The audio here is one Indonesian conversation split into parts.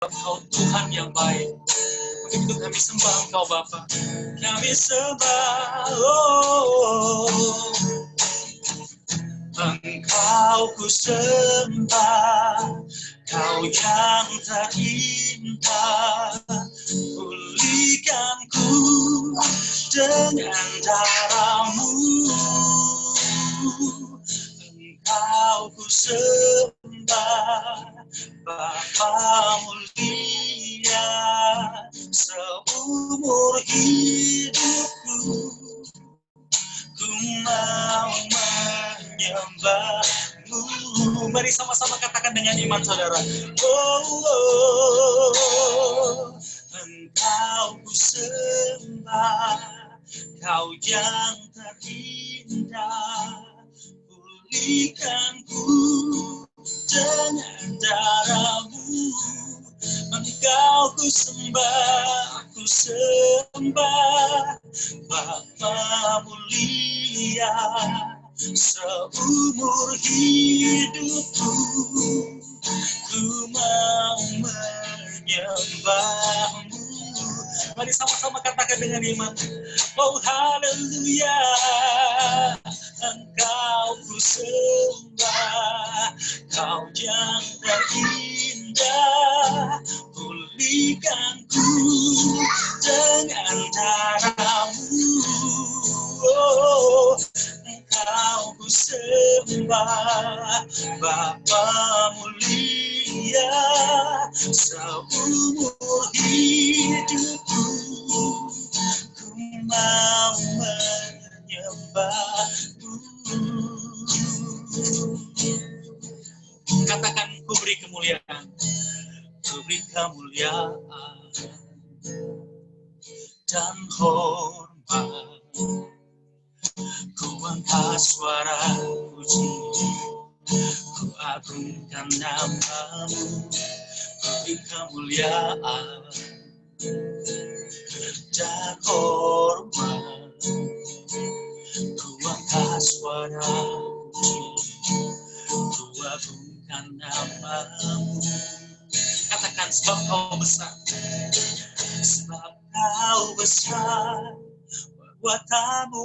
Engkau Tuhan yang baik. Untuk itu kami sembah Engkau Bapa. Kami sembah, Engkau ku sembah, Kau yang terindah. Pulihkanku dengan darah-Mu. Engkau ku sembah, Bapa mulia, seumur hidupku ku mau menyembah-Mu. Mari sama-sama katakan dengan iman, saudara. Engkau ku sembah, Kau yang terindah. Pulihkanku dengan darah-Mu. Engkau ku sembah, Bapa mulia, seumur hidupku ku mau menyembah-Mu. Mari sama-sama katakan dengan iman. Oh haleluya, Engkau ku sembah, Kau yang terindah. Pulihkanku dengan darah-Mu. Engkau ku sembah, Bapa mulia, seumur hidupku ku mau menyembah-Mu. Katakan, ku beri kemuliaan, ku beri kemuliaan dan hormat. Ku angkat suara puji, ku agungkan nama-Mu. Ku beri kemuliaan dan hormat. Ku angkat suara puji, ku agungkan nama-Mu. Katakan, sebab Kau besar, sebab Kau besar, perbuatan-Mu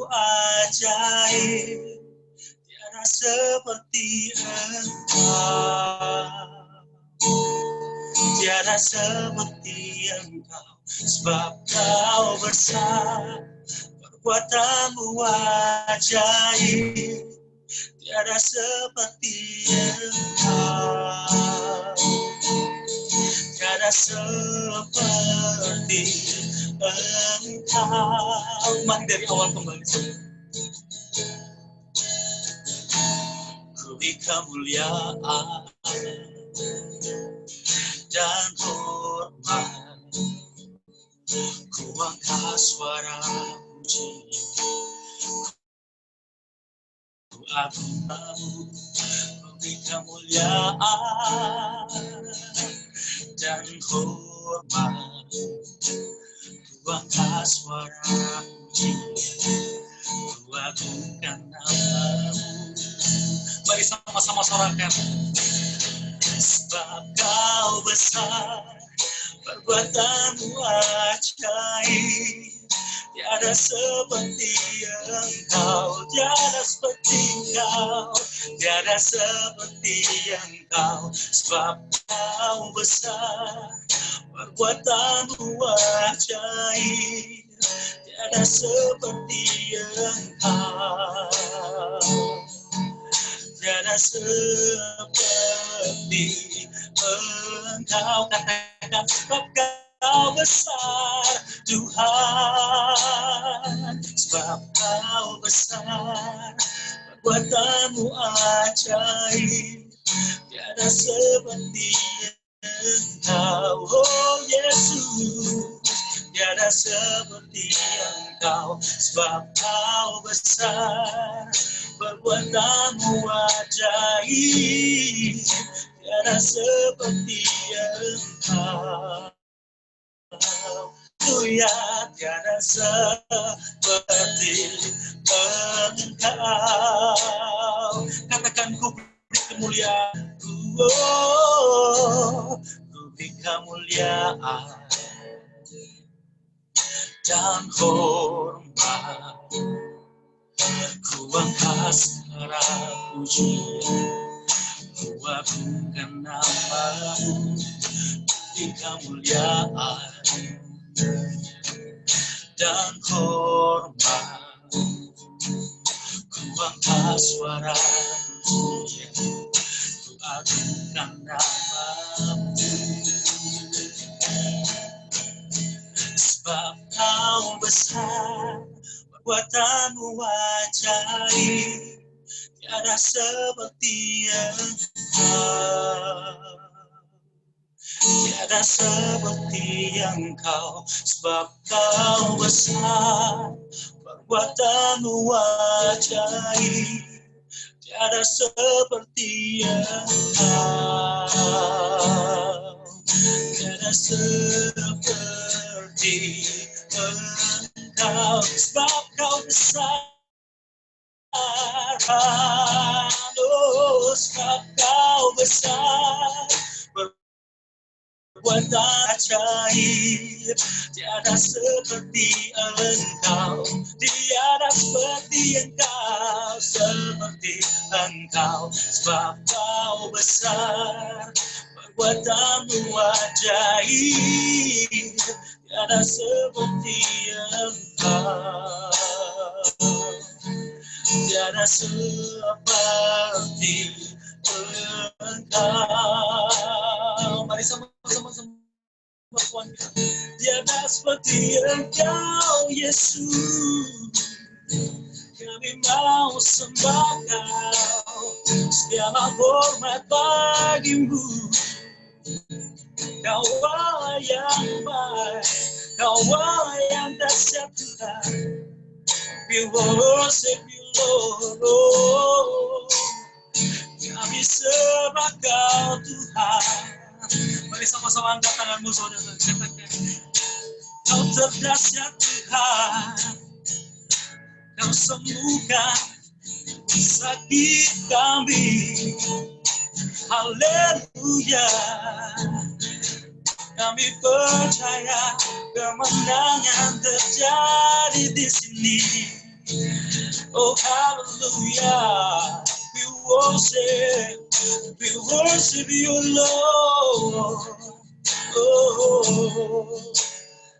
ajaib, tiada seperti Engkau, tiada seperti Engkau. Sebab Kau besar, perbuatan-Mu ajaib, tiada seperti Engkau, tiada seperti Engkau. Mari dari awal kembali. Ku beri kemuliaan dan hormat, ku angkat suara puji, ku agungkan-Mu. Ku beri kemuliaan dan hormat, ku angkat suara puji, ku agungkan nama-Mu. Mari sama-sama sorakan. Sebab Kau besar, perbuatan-Mu ajaib, tiada seperti Engkau, tiada seperti Engkau, tiada seperti Engkau. Sebab Kau besar, perbuatan-Mu ajaib, tiada seperti Engkau, tiada seperti Engkau. Katakan, sebab Kau besar, Tuhan, sebab Kau besar, perbuatan-Mu ajaib, tiada seperti Engkau. Oh Yesus, tiada seperti Engkau. Sebab Kau besar, perbuatan-Mu ajaib, tiada seperti Engkau. Ya, tiada seperti Engkau. Katakan, ku beri kemuliaan, ku beri kemuliaan dan hormat. Ku angkat pujian, ku agungkan nama-Mu di kemuliaan dan hormat. Ku angkat suara pujian, ku agungkan nama-Mu. Sebab Kau besar, perbuatan-Mu ajaib, tiada seperti Engkau. Tiada seperti Engkau, sebab Kau besar, perbuatan-Mu ajaib, tiada seperti Engkau. Tiada seperti Engkau, sebab Kau besar. Oh, sebab Kau besar, perbuatan ajaib, tiada seperti Engkau, tiada seperti Engkau, seperti Engkau, sebab Kau besar, perbuatan-Mu ajaib, tiada seperti Engkau, tiada seperti Engkau. Mari sama-sama Tuhan, tiada seperti Engkau Yesus. Kami mau sembah Kau, segala hormat bagi-Mu. Kau Allah yang baik, Kau Allah yang dahsyat Tuhan. We worship You Lord. Kami sembah Kau Tuhan. Mari sama-sama angkat tanganmu saudara, katakan, Kau terdahsyat Tuhan. Kau sembuhkan sakit kami. Haleluya. Kami percaya kemenangan terjadi di sini. Oh hallelujah. We worship You Lord. Oh,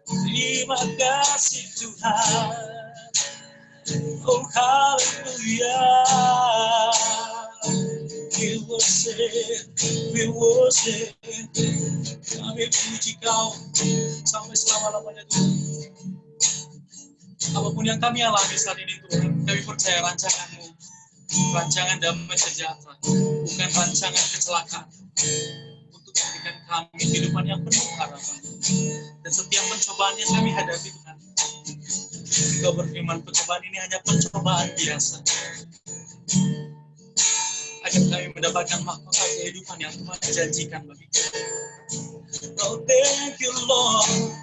terima kasih Tuhan. Oh hallelujah. We worship. Kami puji Kau sampai selama-lamanya Tuhan. Apapun yang kami alami saat ini Tuhan, kami percaya rancangan-Mu, rancangan damai sejahtera, bukan rancangan kecelakaan, untuk memberikan kami kehidupan yang penuh harapan. Dan setiap pencobaan yang kami hadapi Tuhan, Engkau berfirman pencobaan ini hanya pencobaan biasa, agar kami mendapatkan mahkota kehidupan yang Tuhan janjikan bagi kami. Oh thank You Lord,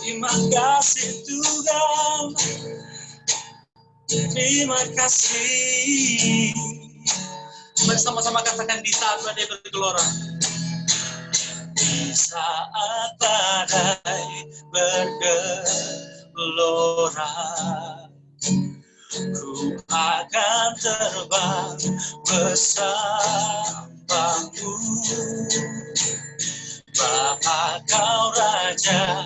terima kasih Tuhan, terima kasih. Mari sama-sama katakan di saat badai bergelora. Di saat badai bergelora, ku akan terbang bersamamu. Bapa Kau Raja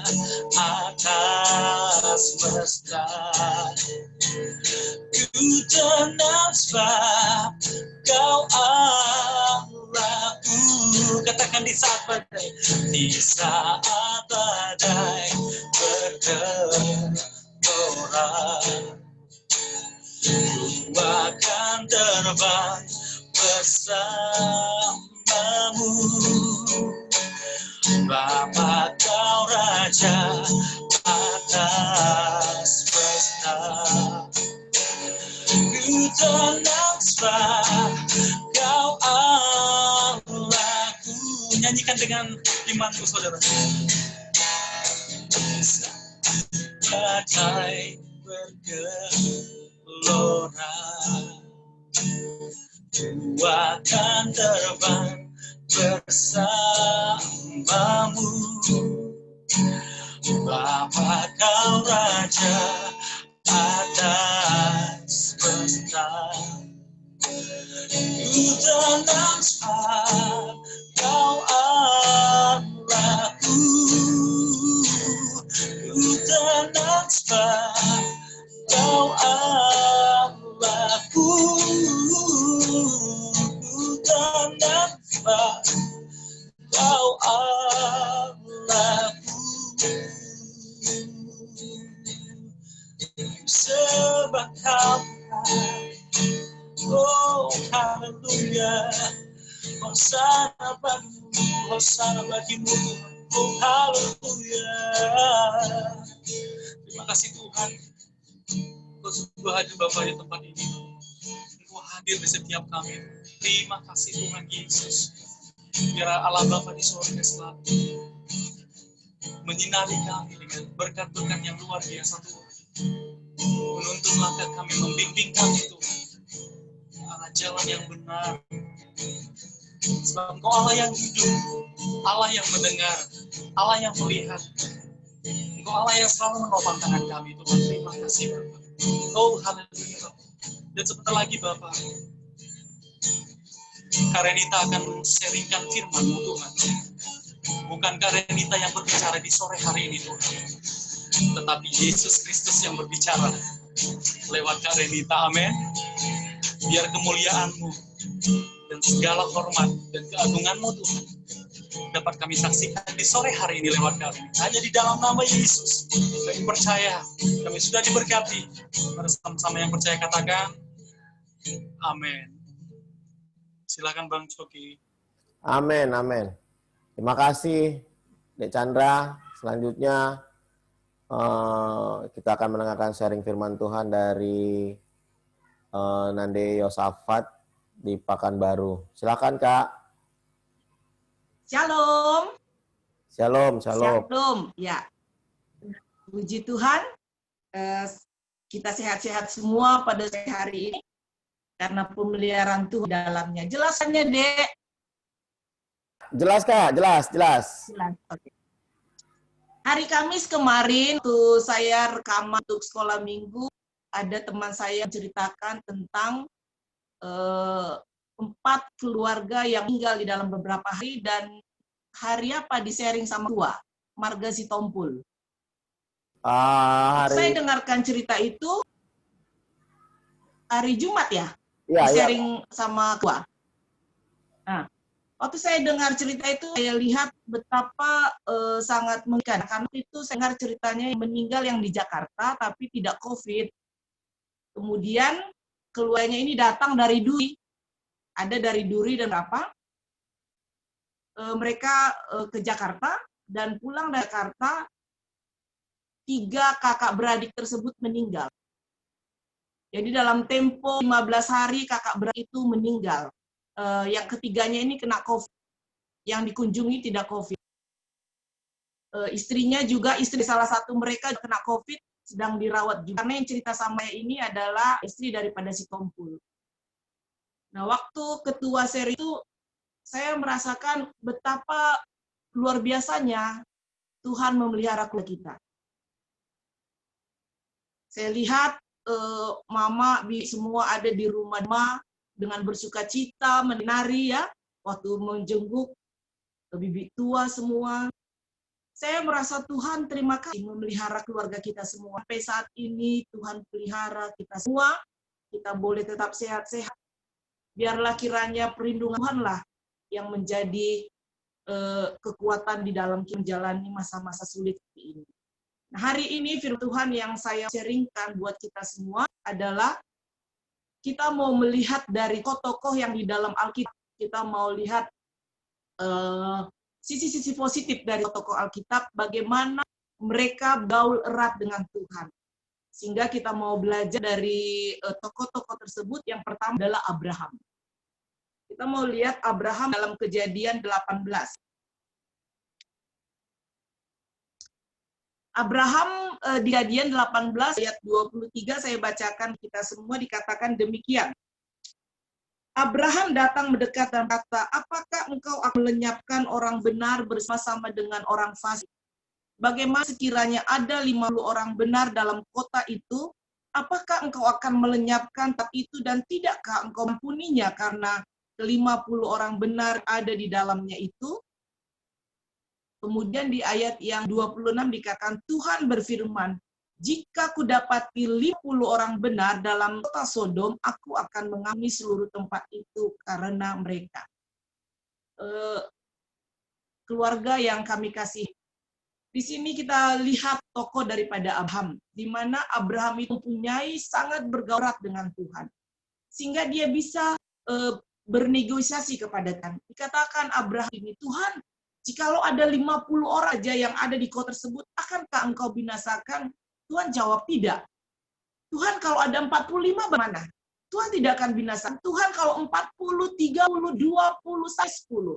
atas semesta. Ku tenang sebab Kau Allahku. Katakan di saat badai, di saat badai bergelora, ku akan terbang bersamamu. Bapa Kau Raja atas semesta. Ku tenang sebab Kau Allahku. Nyanyikan dengan imanmu saudara. Badai bergelora, ku akan terbang bersamamu. Bapa kau Raja atas semesta, ku tenang sebab kau Allahku, ku tenang sebab kau Allahku, ku tenang sebab kau Allahku. Sebab kau, oh haleluya, Hosana bagimu, oh haleluya. Terima kasih Tuhan, Kau sungguh hadir Bapa di tempat ini, Kau hadir di setiap kami. Terima kasih Tuhan Yesus. Biar Allah Bapa di surga selalu menyinari kami dengan berkat-berkat yang luar biasa Tuhan. Menuntun langkah kami, membimbing kami Tuhan ke arah jalan yang benar. Sebab Engkau Allah yang hidup, Allah yang mendengar, Allah yang melihat. Engkau Allah yang selalu menopang tangan kami Tuhan. Terima kasih Bapak. Oh haleluya Bapak. Dan sebentar lagi Bapak, Karenita akan sharingkan firman-Mu Tuhan. Bukan Karenita yang berbicara di sore hari ini Tuhan, tetapi Yesus Kristus yang berbicara lewat Karenita. Amin. Biar kemuliaan-Mu dan segala hormat dan keagungan-Mu Tuhan dapat kami saksikan di sore hari ini lewat kami. Hanya di dalam nama Yesus kami percaya, kami sudah diberkati. Mari sama-sama yang percaya katakan amin. Silakan Bang Coki. Amin, amin. Terima kasih Dek Chandra. Selanjutnya kita akan mendengarkan sharing firman Tuhan dari Nande Yosafat di Pekanbaru. Silakan Kak. Shalom. Shalom, shalom. Shalom. Ya. Puji Tuhan. Kita sehat-sehat semua pada hari ini karena pemeliharaan Tuhan dalamnya. Jelasannya, Dek. Jelas Kak, jelas. Oke. Hari Kamis kemarin tuh saya rekaman untuk sekolah minggu, ada teman saya menceritakan tentang 4 keluarga yang meninggal di dalam beberapa hari, dan hari apa di-sharing sama tua, Marga Sitompul. Saya dengarkan cerita itu hari Jumat ya, di-sharing sama tua. Nah, waktu saya dengar cerita itu, saya lihat betapa sangat mengerikan. Karena itu saya dengar ceritanya yang meninggal yang di Jakarta, tapi tidak COVID. Kemudian keluarganya ini datang dari Duri. Ada dari Duri dan apa? Mereka ke Jakarta, dan pulang dari Jakarta, 3 kakak beradik tersebut meninggal. Jadi dalam tempo 15 hari kakak beradik itu meninggal. Yang ketiganya ini kena COVID. Yang dikunjungi tidak COVID. Istrinya juga, istri salah satu mereka kena COVID, sedang dirawat juga. Karena yang cerita sama saya ini adalah istri daripada Sitompul. Nah, waktu ketua seri itu, saya merasakan betapa luar biasanya Tuhan memelihara keluarga kita. Saya lihat mama semua ada di rumah dengan bersuka cita, menari ya, waktu menjenguk bibi tua semua. Saya merasa Tuhan terima kasih memelihara keluarga kita semua. Sampai saat ini Tuhan pelihara kita semua, kita boleh tetap sehat-sehat. Biarlah kiranya perlindungan Tuhanlah yang menjadi kekuatan di dalam menjalani masa-masa sulit ini. Nah, hari ini firman Tuhan yang saya sharingkan buat kita semua adalah kita mau melihat dari tokoh-tokoh yang di dalam Alkitab. Kita mau lihat sisi-sisi positif dari tokoh Alkitab, bagaimana mereka gaul erat dengan Tuhan. Sehingga kita mau belajar dari tokoh-tokoh tersebut. Yang pertama adalah Abraham. Kita mau lihat Abraham dalam Kejadian 18. Abraham di Kejadian 18 ayat 23 saya bacakan kita semua, dikatakan demikian. Abraham datang mendekat dan kata, apakah engkau akan melenyapkan orang benar bersama-sama dengan orang fasik? Bagaimana sekiranya ada 50 orang benar dalam kota itu? Apakah engkau akan melenyapkan tempat itu dan tidakkah engkau mampuninya karena 50 orang benar ada di dalamnya itu? Kemudian di ayat yang 26 dikatakan, Tuhan berfirman, jika ku dapati 50 orang benar dalam kota Sodom, aku akan mengambil seluruh tempat itu karena mereka. Keluarga yang kami kasih, di sini kita lihat tokoh daripada Abraham, di mana Abraham itu mempunyai sangat bergaurat dengan Tuhan, sehingga dia bisa bernegosiasi kepada Tuhan. Dikatakan Abraham ini, Tuhan, jikalau ada 50 orang aja yang ada di kota tersebut, akankah engkau binasakan? Tuhan jawab tidak. Tuhan kalau ada 45 bagaimana? Tuhan tidak akan binasakan. Tuhan kalau 40, 30, 20, 10.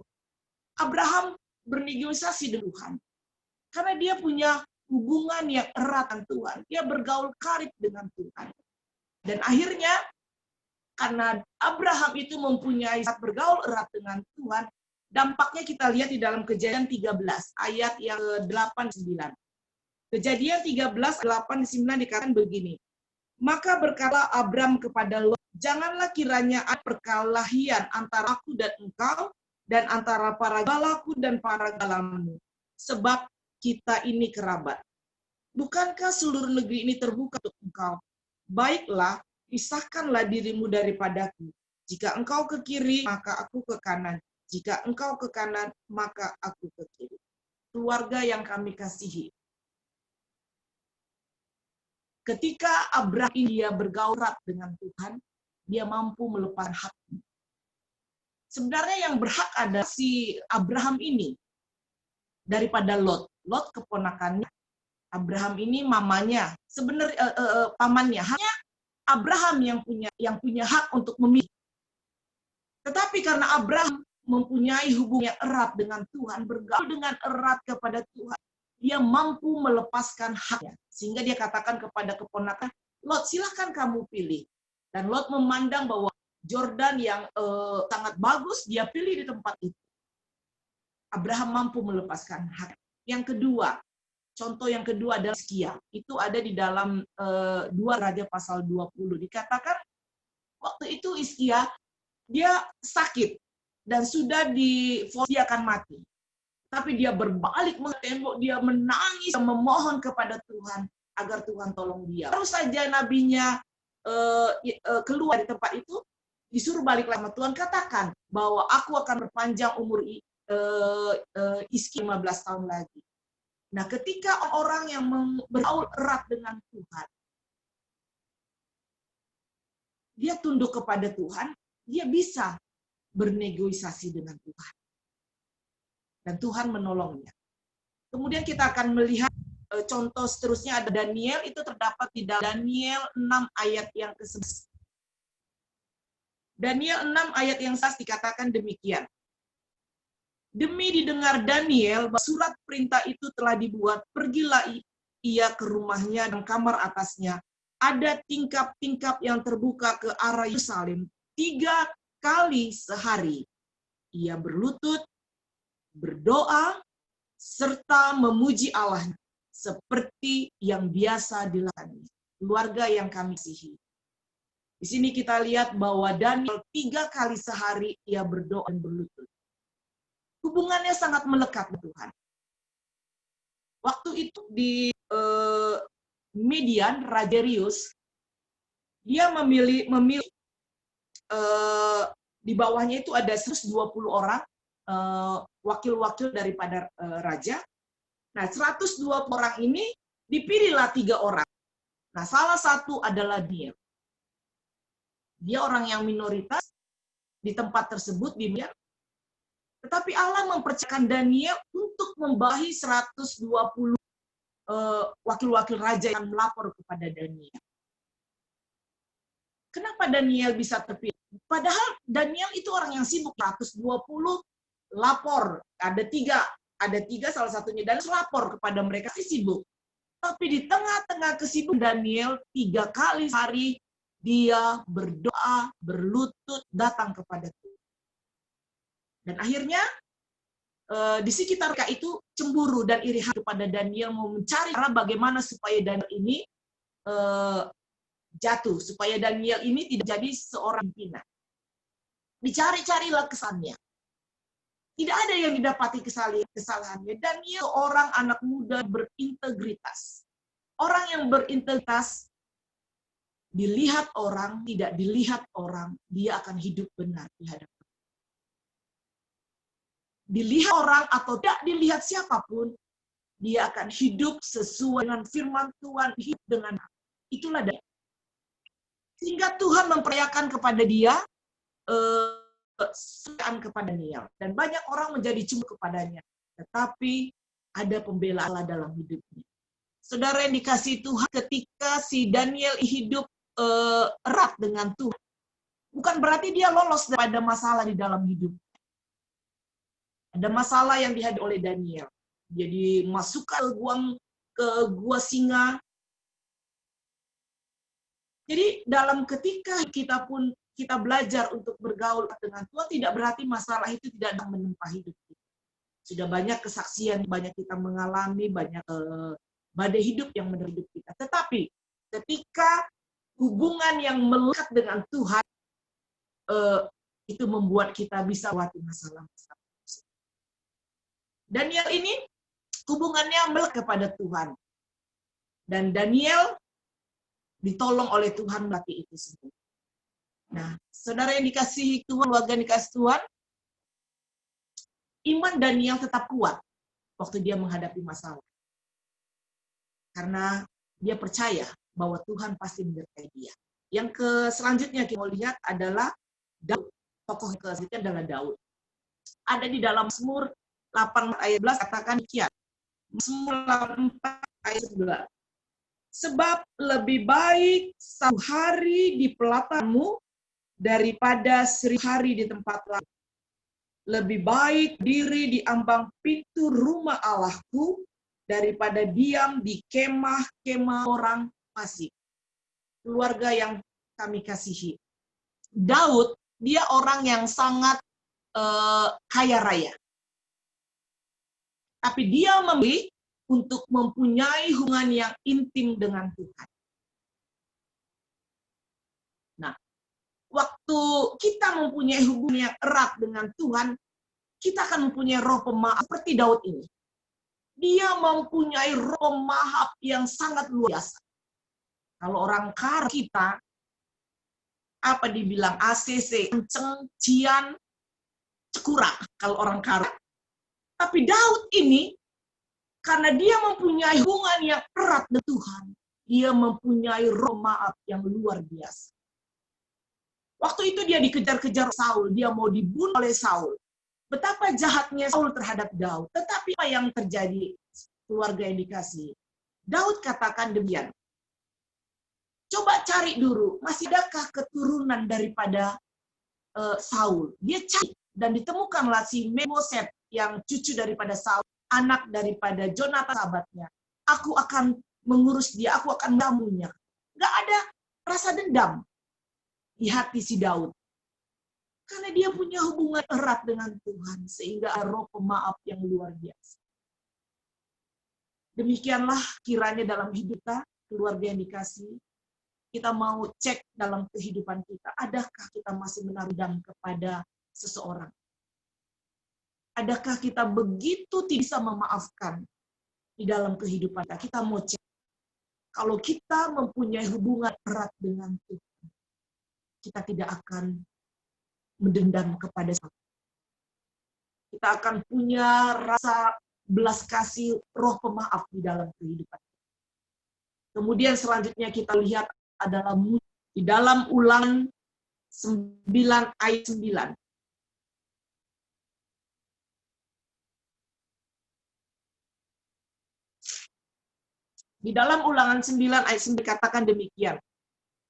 Abraham bernegosiasi dengan Tuhan. Karena dia punya hubungan yang erat dengan Tuhan. Dia bergaul karib dengan Tuhan. Dan akhirnya, karena Abraham itu mempunyai saat bergaul erat dengan Tuhan, dampaknya kita lihat di dalam Kejadian 13, ayat yang 8-9. Kejadian 13, 8-9 dikatakan begini. Maka berkata Abram kepada Lot, janganlah kiranya ada perkelahian antara aku dan engkau, dan antara para galaku dan para galamu. Sebab kita ini kerabat. Bukankah seluruh negeri ini terbuka untuk engkau? Baiklah, pisahkanlah dirimu daripadaku. Jika engkau ke kiri, maka aku ke kanan. Jika engkau ke kanan, maka aku ke kiri. Keluarga yang kami kasihi. Ketika Abraham dia bergaurat dengan Tuhan, dia mampu melepaskan haknya. Sebenarnya yang berhak ada si Abraham ini daripada Lot. Lot keponakannya. Abraham ini mamanya. Sebenarnya pamannya. Hanya Abraham yang punya hak untuk memilih. Tetapi karena Abraham mempunyai hubungan yang erat dengan Tuhan, bergaul dengan erat kepada Tuhan, dia mampu melepaskan haknya. Sehingga dia katakan kepada keponakan, Lot, silahkan kamu pilih. Dan Lot memandang bahwa Jordan yang sangat bagus, dia pilih di tempat itu. Abraham mampu melepaskan hak. Yang kedua, contoh yang kedua adalah Hizkia. Itu ada di dalam 2 Raja pasal 20. Dikatakan, waktu itu Hizkia, dia sakit. Dan sudah divonis dia akan mati. Tapi dia berbalik menembok, dia menangis, memohon kepada Tuhan agar Tuhan tolong dia. Baru saja nabinya keluar di tempat itu, disuruh balik sama Tuhan, katakan bahwa aku akan berpanjang umur Hizkia 15 tahun lagi. Nah, ketika orang yang bergaul erat dengan Tuhan, dia tunduk kepada Tuhan, dia bisa bernegosiasi dengan Tuhan. Dan Tuhan menolongnya. Kemudian kita akan melihat contoh seterusnya ada Daniel, itu terdapat di dalam Daniel 6 ayat yang ke-11. Daniel 6 ayat yang ke-11 dikatakan demikian. Demi didengar Daniel, bahwa surat perintah itu telah dibuat, pergilah ia ke rumahnya dan kamar atasnya. Ada tingkap-tingkap yang terbuka ke arah Yerusalem 3 kali sehari. Ia berlutut, berdoa, serta memuji Allah seperti yang biasa dilakukan. Keluarga yang kami kasihi. Di sini kita lihat bahwa Daniel 3 kali sehari ia berdoa dan berlutut. Hubungannya sangat melekat dengan Tuhan. Waktu itu di Median, Raja Darius, dia memilih di bawahnya itu ada 120 orang wakil-wakil daripada raja. Nah, 120 orang ini dipilihlah 3 orang. Nah, salah satu adalah dia. Dia orang yang minoritas di tempat tersebut, di Median. Tetapi Allah mempercayakan Daniel untuk membawahi 120 wakil-wakil raja yang melapor kepada Daniel. Kenapa Daniel bisa terpilih? Padahal Daniel itu orang yang sibuk, 120 lapor, ada tiga salah satunya, dan lapor kepada mereka sibuk. Tapi di tengah-tengah kesibukan Daniel 3 kali sehari dia berdoa, berlutut, datang kepada Tuhan. Dan akhirnya di sekitar mereka itu cemburu dan iri hati kepada Daniel, mau mencari cara bagaimana supaya Daniel ini jatuh, supaya Daniel ini tidak jadi seorang pimpinan. Dicari-carilah kesannya. Tidak ada yang didapati kesalahannya. Daniel orang anak muda berintegritas. Orang yang berintegritas dilihat orang, tidak dilihat orang, dia akan hidup benar di hadapan. Dilihat orang atau tidak dilihat siapapun, dia akan hidup sesuai dengan firman Tuhan, hidup dengan itulah dia. Sehingga Tuhan mempercayakan kepada dia kepada Daniel, dan banyak orang menjadi cemburu kepadanya. Tetapi ada pembela Allah dalam hidupnya. Saudara yang dikasihi Tuhan, ketika si Daniel hidup erat dengan Tuhan, bukan berarti dia lolos daripada masalah di dalam hidup. Ada masalah yang dihadapi oleh Daniel. Jadi masukkan ke gua singa. Jadi dalam ketika kita belajar untuk bergaul dengan Tuhan, tidak berarti masalah itu tidak menempa hidup kita. Sudah banyak kesaksian, banyak kita mengalami, banyak badai hidup yang menerpa hidup kita. Tetapi ketika hubungan yang melekat dengan Tuhan, itu membuat kita bisa melewati masalah-masalah. Daniel ini hubungannya melekat kepada Tuhan. Dan Daniel ditolong oleh Tuhan melalui itu semua. Nah, saudara yang dikasihi Tuhan, keluarga yang dikasihi Tuhan, iman Daniel tetap kuat waktu dia menghadapi masalah. Karena dia percaya bahwa Tuhan pasti menyertai dia. Yang selanjutnya kita mau lihat adalah Daud. Tokoh selanjutnya adalah Daud. Ada di dalam Mazmur 8 ayat 11 katakan demikian. Mazmur 4 ayat 11. Sebab lebih baik 1 hari di pelatamu daripada 1000 hari di tempat lain. Lebih baik diri di ambang pintu rumah Allahku daripada diam di kemah-kemah orang fasik. Keluarga yang kami kasihi. Daud, dia orang yang sangat kaya raya. Tapi dia memilih untuk mempunyai hubungan yang intim dengan Tuhan. Nah, waktu kita mempunyai hubungan yang erat dengan Tuhan, kita akan mempunyai roh pemaaf seperti Daud ini. Dia mempunyai roh pemaaf yang sangat luar biasa. Kalau orang kar kita, apa dibilang ACC, kenceng, cian, cekurak, kalau orang kar. Tapi Daud ini, karena dia mempunyai hubungan yang erat dengan Tuhan, dia mempunyai roh maaf yang luar biasa. Waktu itu dia dikejar-kejar Saul, dia mau dibunuh oleh Saul. Betapa jahatnya Saul terhadap Daud. Tetapi apa yang terjadi, keluarga yang dikasihi? Daud katakan demikian. Coba cari dulu, masih adakah keturunan daripada Saul? Dia cari dan ditemukanlah si Memboset yang cucu daripada Saul, anak daripada Jonathan sahabatnya. Aku akan mengurus dia, aku akan menjamunya. Gak ada rasa dendam di hati si Daud. Karena dia punya hubungan erat dengan Tuhan, sehingga ada roh pemaaf yang luar biasa. Demikianlah kiranya dalam hidup kita, keluarga yang dikasihi, kita mau cek dalam kehidupan kita, adakah kita masih menaruh dendam kepada seseorang? Adakah kita begitu tidak bisa memaafkan di dalam kehidupan kita? Kita mau cek. Kalau kita mempunyai hubungan erat dengan Tuhan, kita tidak akan mendendam kepada siapa. Kita akan punya rasa belas kasih, roh pemaaf di dalam kehidupan. Kemudian selanjutnya kita lihat adalah di dalam Ulangan 9 ayat 9. Di dalam Ulangan 9 ayat 9 dikatakan demikian.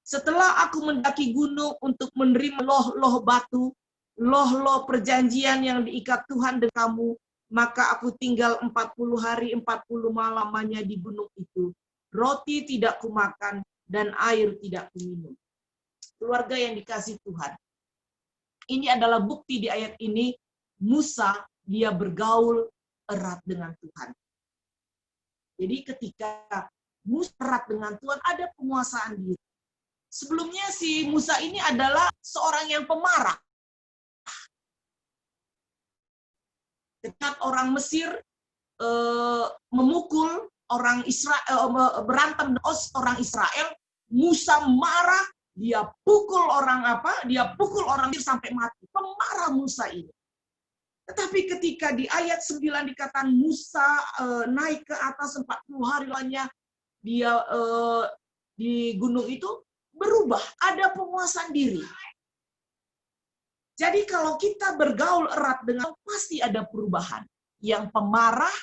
Setelah aku mendaki gunung untuk menerima loh-loh batu, loh-loh perjanjian yang diikat Tuhan dengan kamu, maka aku tinggal 40 hari 40 malam lamanya di gunung itu. Roti tidak kumakan dan air tidak kuminum. Keluarga yang dikasih Tuhan. Ini adalah bukti di ayat ini, Musa dia bergaul erat dengan Tuhan. Jadi ketika Musa erat dengan Tuhan, ada penguasaan diri. Sebelumnya si Musa ini adalah seorang yang pemarah. Ketika orang Mesir memukul orang Israel, berantem dengan orang Israel, Musa marah, dia pukul orang Dia pukul orang Mesir sampai mati. Pemarah Musa ini. Tetapi ketika di ayat 9 dikatakan Musa naik ke atas 40 hari lamanya dia di gunung itu berubah, ada penguasaan diri. Jadi kalau kita bergaul erat dengan pasti ada perubahan. Yang pemarah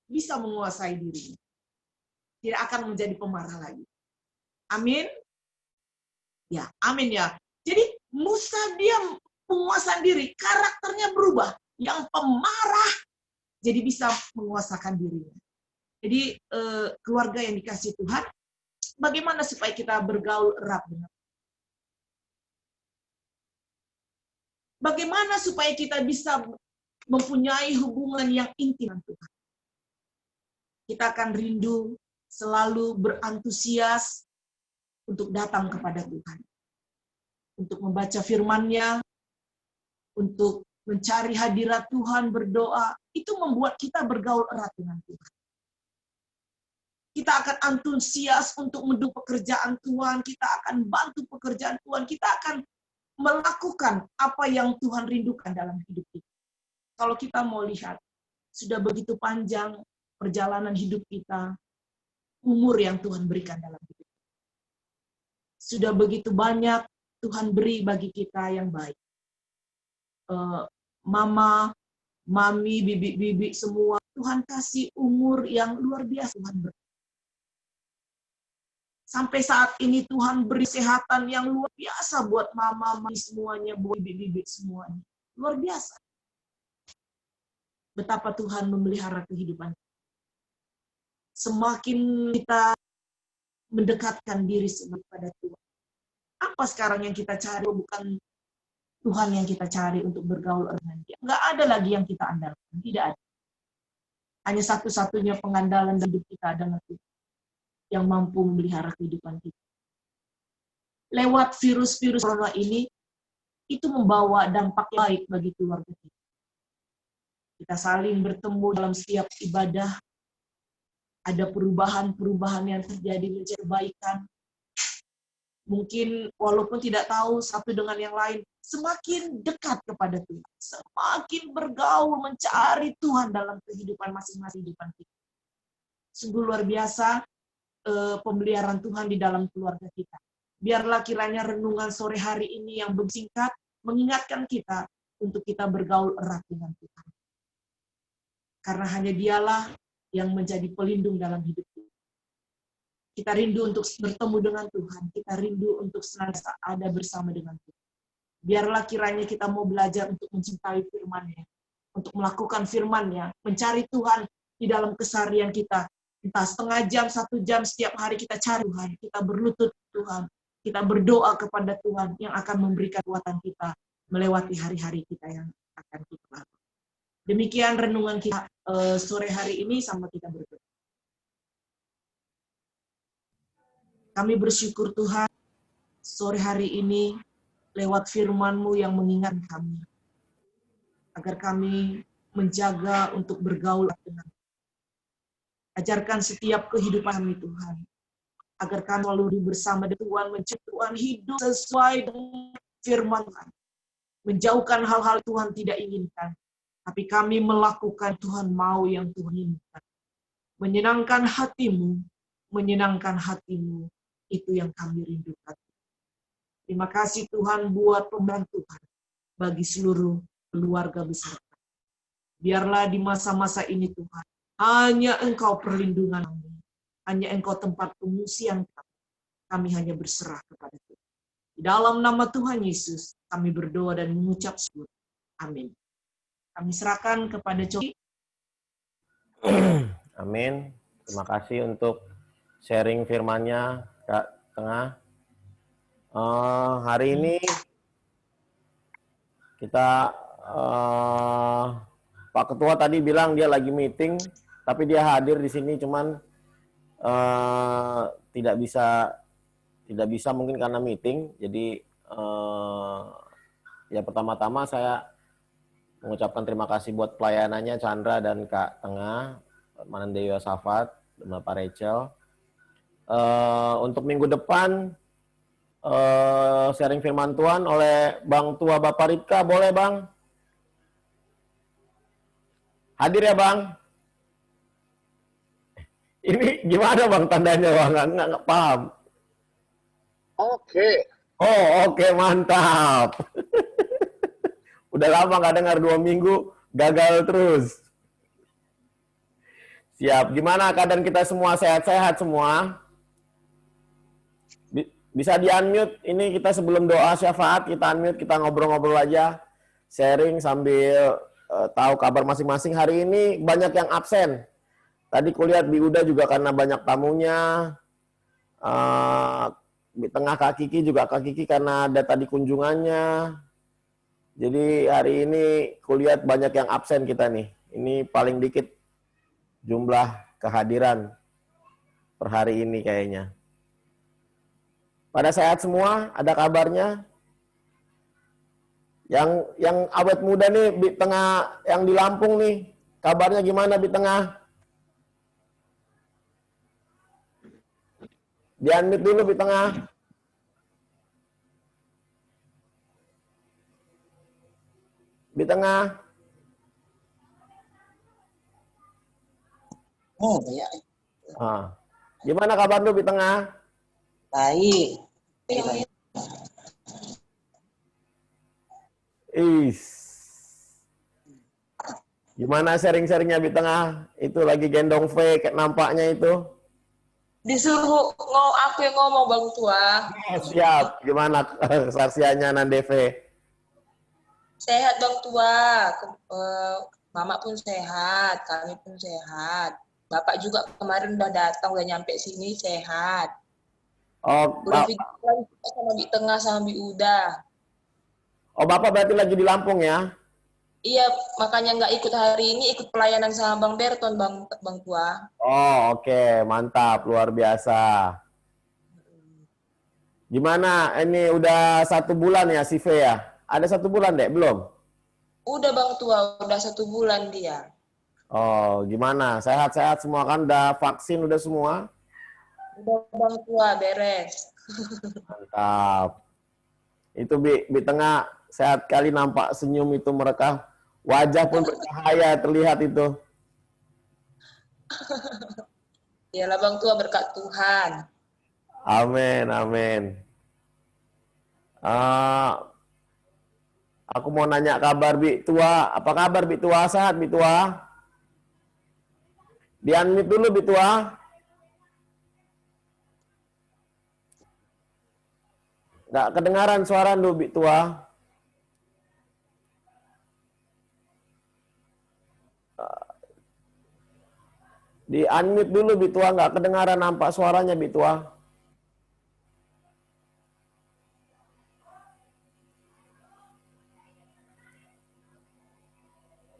bisa menguasai dirinya. Tidak akan menjadi pemarah lagi. Amin. Ya, amin ya. Jadi Musa dia penguasaan diri, karakternya berubah. Yang pemarah jadi bisa menguasakan dirinya. Jadi keluarga yang dikasih Tuhan, bagaimana supaya kita bergaul erat dengan bagaimana supaya kita bisa mempunyai hubungan yang intim dengan Tuhan. Kita akan rindu selalu berantusias untuk datang kepada Tuhan. Untuk membaca firman-Nya, untuk mencari hadirat Tuhan, berdoa, itu membuat kita bergaul erat dengan Tuhan. Kita akan antusias untuk mendukung pekerjaan Tuhan, kita akan bantu pekerjaan Tuhan, kita akan melakukan apa yang Tuhan rindukan dalam hidup kita. Kalau kita mau lihat, sudah begitu panjang perjalanan hidup kita, umur yang Tuhan berikan dalam hidup kita. Sudah begitu banyak Tuhan beri bagi kita yang baik. Mama, mami, bibi-bibi semua, Tuhan kasih umur yang luar biasa Tuhan beri. Sampai saat ini Tuhan beri kesehatan yang luar biasa buat mama, mami semuanya, buat bibi-bibi semuanya. Luar biasa. Betapa Tuhan memelihara kehidupan. Semakin kita mendekatkan diri kepada Tuhan. Apa sekarang yang kita cari? Bukan Tuhan yang kita cari untuk bergaul dengan Dia. Nggak ada lagi yang kita andalkan. Tidak ada. Hanya satu-satunya pengandalan hidup kita adalah Tuhan yang mampu memelihara kehidupan kita. Lewat virus-virus corona ini, itu membawa dampak baik bagi keluarga kita. Kita saling bertemu dalam setiap ibadah, ada perubahan-perubahan yang terjadi menjadi kebaikan. Mungkin walaupun tidak tahu satu dengan yang lain, semakin dekat kepada Tuhan. Semakin bergaul, mencari Tuhan dalam kehidupan masing-masing kehidupan kita. Sungguh luar biasa pemeliharaan Tuhan di dalam keluarga kita. Biarlah kiranya renungan sore hari ini yang bersingkat mengingatkan kita untuk kita bergaul erat dengan Tuhan. Karena hanya Dialah yang menjadi pelindung dalam hidup kita. Kita rindu untuk bertemu dengan Tuhan. Kita rindu untuk senantiasa ada bersama dengan Tuhan. Biarlah kiranya kita mau belajar untuk mencintai firman-Nya, untuk melakukan firman-Nya, mencari Tuhan di dalam keseharian kita. Entah setengah jam, 1 jam, setiap hari kita cari Tuhan, kita berlutut Tuhan, kita berdoa kepada Tuhan yang akan memberikan kekuatan kita melewati hari-hari kita yang akan kita lakukan. Demikian renungan kita sore hari ini, sama kita berdoa. Kami bersyukur Tuhan, sore hari ini lewat firman-Mu yang mengingatkan kami, agar kami menjaga untuk bergaul dengan ajarkan setiap kehidupan kami Tuhan, agar kami selalu bersama dengan Tuhan, mencari Tuhan hidup sesuai dengan firman Tuhan, menjauhkan hal-hal Tuhan tidak inginkan, tapi kami melakukan Tuhan mau yang Tuhan inginkan, menyenangkan hatimu, itu yang kami rindukan. Terima kasih Tuhan buat pembantu Tuhan bagi seluruh keluarga besar. Biarlah di masa-masa ini Tuhan, hanya Engkau perlindungan kami. Hanya Engkau tempat pengungsian kami. Kami hanya berserah kepada Tuhan. Di dalam nama Tuhan Yesus, kami berdoa dan mengucap syukur. Amin. Kami serahkan kepada Coki. Amin. Terima kasih untuk sharing firman-Nya, Kak Tengah. Hari ini kita Pak Ketua tadi bilang dia lagi meeting, tapi dia hadir di sini, cuman tidak bisa mungkin karena meeting. Jadi ya pertama-tama saya mengucapkan terima kasih buat pelayanannya Chandra dan Kak Tengah, Nande Yosafat, dan Bapak Rachel. Untuk minggu depan sharing firman Tuhan oleh Bang Tua Bapak Ripka, boleh Bang? Hadir ya Bang? Ini gimana Bang tandanya Bang? Nggak paham. Oke. Oh oke, mantap. Udah lama nggak dengar, 2 minggu gagal terus. Siap. Gimana keadaan kita semua, sehat-sehat semua? Bisa di-unmute, ini kita sebelum doa syafaat, kita unmute, kita ngobrol-ngobrol aja, sharing sambil tahu kabar masing-masing. Hari ini banyak yang absen. Tadi kulihat di Uda juga karena banyak tamunya. Di tengah Kak Kiki juga, Kak Kiki karena ada tadi kunjungannya. Jadi hari ini kulihat banyak yang absen kita nih. Ini paling dikit jumlah kehadiran per hari ini kayaknya. Pada sehat semua, ada kabarnya. Yang awet muda nih di tengah, yang di Lampung nih, kabarnya gimana di tengah? Di-unmute dulu di tengah. Di tengah. Oh, ya. Gimana kabar lu di tengah? Baik. Gimana sharing-sharingnya di tengah? Itu lagi gendong V kayak nampaknya itu. Disuruh aku yang ngomong Bang Tua. Siap. Gimana kesaksiannya Nande V? Sehat Bang Tua. Mama pun sehat, kami pun sehat. Bapak juga kemarin udah datang, udah nyampe sini sehat. Oh, udah video sama di tengah sama di Uda. Oh, Bapak berarti lagi di Lampung ya? Iya, makanya nggak ikut hari ini, ikut pelayanan sama Bang Berton, Bang Tua. Oh, oke. Mantap, luar biasa. Gimana? Ini udah 1 bulan ya si V ya? Ada 1 bulan deh, belum? Udah Bang Tua, udah 1 bulan dia. Oh, gimana? Sehat-sehat semua kan? Udah vaksin, udah semua? Udah Bang Tua, beres. Mantap. Itu di tengah sehat kali, nampak senyum itu mereka. Wajah pun bercahaya terlihat itu. Iyalah Bang Tua, berkat Tuhan. Amin, amin. Aku mau nanya kabar Bi Tua. Apa kabar Bi Tua? Sehat Bi Tua? Di-unmute dulu Bi Tua. Nggak kedengaran suara lu Bi Tua. Di-unmute dulu Bi Tua, nggak kedengaran nampak suaranya Bi Tua.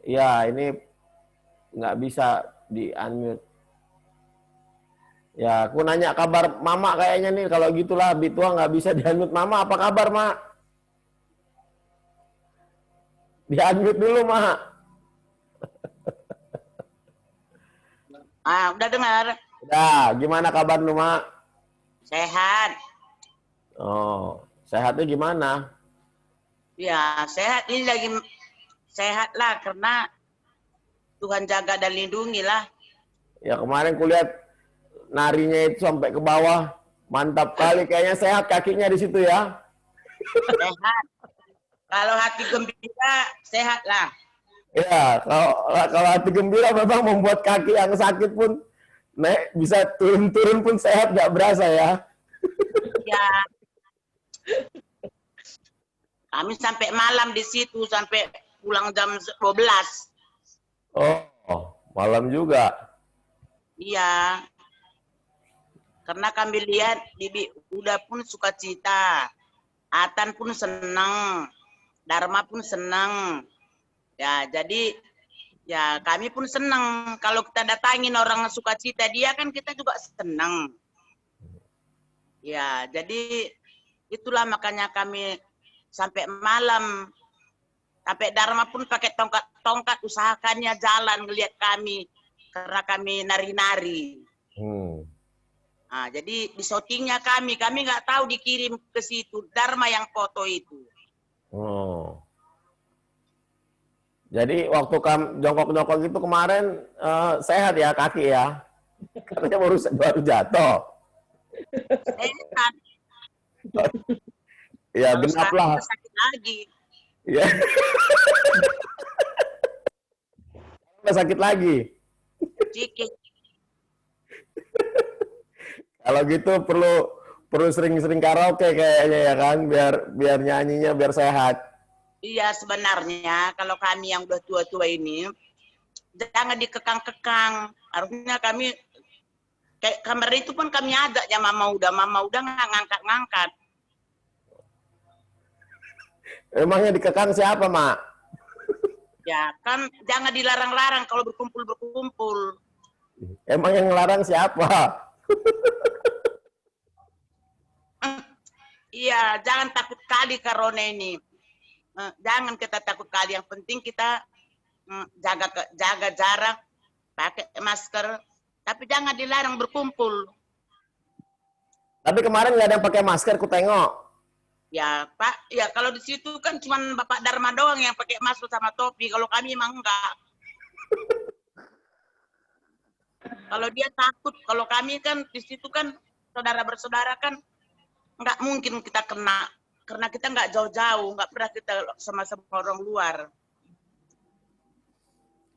Ya, ini nggak bisa di-unmute. Ya, aku nanya kabar Mama kayaknya nih, kalau gitulah Bi Tua nggak bisa di-unmute. Mama, apa kabar, Mak? Di-unmute dulu, Mak. Udah dengar? Udah, gimana kabar lu, Mak? Sehat. Oh, sehatnya gimana? Ya, sehat. Ini lagi sehat lah karena Tuhan jaga dan lindungi lah. Ya, kemarin kulihat narinya itu sampai ke bawah. Mantap kali, kayaknya sehat kakinya di situ ya. Sehat. Kalau hati gembira, sehat lah. Ya, kalau hati gembira memang membuat kaki yang sakit pun naik, bisa turun-turun pun sehat, nggak berasa ya. Ya. Kami sampai malam di situ, sampai pulang jam 12. Oh, malam juga. Iya. Karena kami lihat Bibi Uda pun sukacita. Atan pun senang, Dharma pun senang. Ya, jadi ya kami pun senang. Kalau kita datangin orang sukacita dia kan kita juga senang. Ya, jadi itulah makanya kami sampai malam. Sampai Dharma pun pakai tongkat-tongkat usahakannya jalan ngelihat kami. Karena kami nari-nari. Nah, jadi di syutingnya kami nggak tahu dikirim ke situ. Dharma yang foto itu. Oh. Jadi waktu jongkok-jongkok itu kemarin sehat ya kaki ya? Katanya baru jatuh. Sehat. Ya Kalau genap lah. sakit lagi. Ya. Udah sakit lagi. Sikit. Kalau gitu perlu sering-sering karaoke kayaknya ya kan, biar nyanyinya biar sehat. Iya, sebenarnya kalau kami yang udah tua-tua ini jangan dikekang-kekang. Harusnya kami kayak kamar itu pun kami ajak ya mama udah nggak ngangkat-ngangkat. Emangnya dikekang siapa, Mak? Ya kan jangan dilarang-larang kalau berkumpul. Emang yang ngelarang siapa? Iya, jangan takut kali corona ini. Jangan kita takut kali. Yang penting kita jaga jarak, pakai masker, tapi jangan dilarang berkumpul. Tapi kemarin nggak ada yang pakai masker, ku tengok. Ya Pak, ya kalau di situ kan cuma Bapak Dharma doang yang pakai masker sama topi. Kalau kami emang enggak. Kalau dia takut, kalau kami kan di situ kan saudara bersaudara kan nggak mungkin kita kena, karena kita nggak jauh-jauh, nggak pernah kita sama-sama orang luar.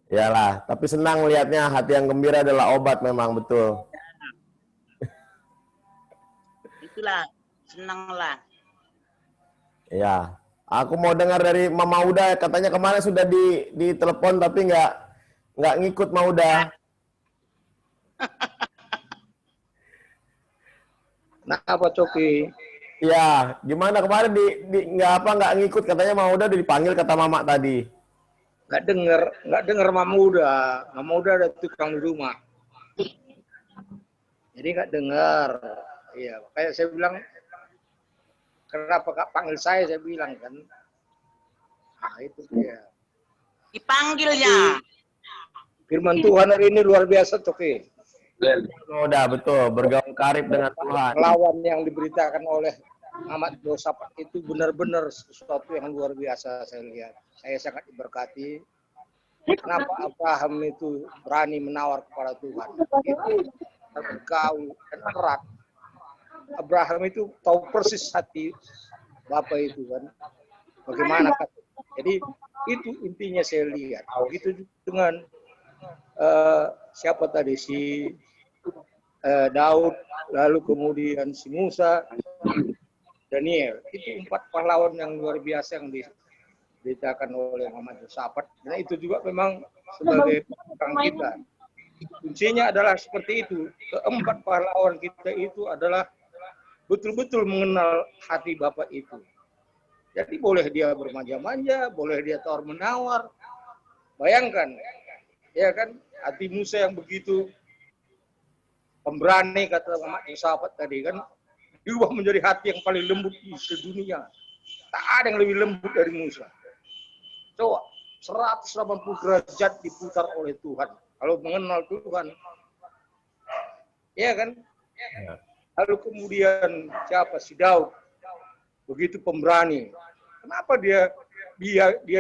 Iyalah, tapi senang lihatnya, hati yang gembira adalah obat memang, betul. Itulah, senang lah. Ya, aku mau dengar dari Mama Uda, katanya kemarin sudah di telepon tapi nggak ngikut Mauda. Kenapa Coki? Ya, gimana kemarin nggak ngikut, katanya Mauda udah dipanggil kata Mama tadi. Nggak denger Mama Uda ada tukang di rumah. Jadi nggak dengar. Iya, kayak saya bilang, kenapa Kak panggil saya bilang kan. Nah, itu dia. Dipanggilnya. Firman Tuhan hari ini luar biasa, Coki. Udah betul, bergaul karib dengan Tuhan. Lawan yang diberitakan oleh Ahmad Yosafat itu benar-benar sesuatu yang luar biasa saya lihat. Saya sangat diberkati. Kenapa Abraham itu berani menawar kepada Tuhan? Itu tergaul dan erat. Abraham itu tahu persis hati Bapak itu kan. Bagaimana kata. Jadi itu intinya saya lihat. Begitu dengan siapa tadi si Daud, lalu kemudian si Musa, Daniel. Itu 4 pahlawan yang luar biasa yang diberitakan oleh Muhammad Yosafat. Dan itu juga memang sebagai orang kita. Kuncinya adalah seperti itu. Keempat pahlawan kita itu adalah betul-betul mengenal hati Bapak itu. Jadi boleh dia bermanja-manja, boleh dia tawar-menawar. Bayangkan, ya kan, hati Musa yang begitu pemberani, kata Muhammad Yosafat tadi kan, diubah menjadi hati yang paling lembut di sedunia. Tak ada yang lebih lembut dari Musa. Coba, 180 derajat diputar oleh Tuhan. Kalau mengenal Tuhan. Ya kan? Lalu kemudian siapa? Si Daud. Begitu pemberani. Kenapa dia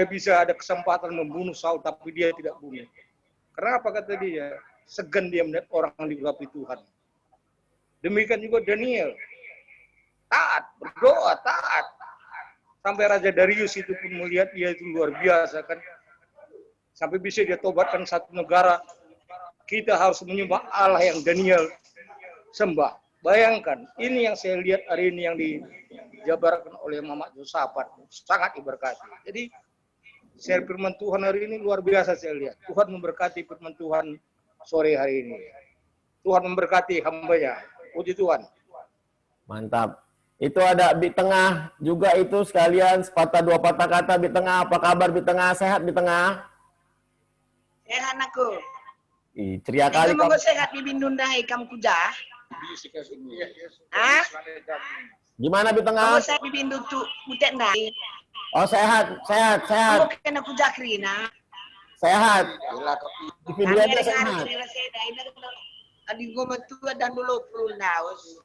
bisa ada kesempatan membunuh Saul tapi dia tidak bunuh? Kenapa kata dia? Segan dia melihat orang yang diurapi Tuhan. Demikian juga Daniel. Taat, berdoa, taat. Sampai Raja Darius itu pun melihat dia itu luar biasa kan. Sampai bisa dia tobatkan satu negara. Kita harus menyembah Allah yang Daniel sembah. Bayangkan, ini yang saya lihat hari ini yang dijabarkan oleh Muhammad Yosafat. Sangat diberkati. Jadi, share firman Tuhan hari ini luar biasa saya lihat. Tuhan memberkati firman Tuhan sore hari ini. Tuhan memberkati hamba-Nya. Puji Tuhan. Mantap. Itu ada Bi Tengah juga itu sekalian sepatah dua patah kata. Bi Tengah, apa kabar Bi Tengah? Sehat Bi Tengah? Sehat aku. Ih, ceria Ikaw kali mo kamu. ko sehat bibindundahay kam kuja. Ah? Gimana Bi Mo Tengah? sehat bibindut tu mutet ndai. Oh sehat, sehat, sehat, Mo kena kuja krina. sehat. Di videonya Kami sehat. hari krina seda ina adi go matua dan dulu pulul naos.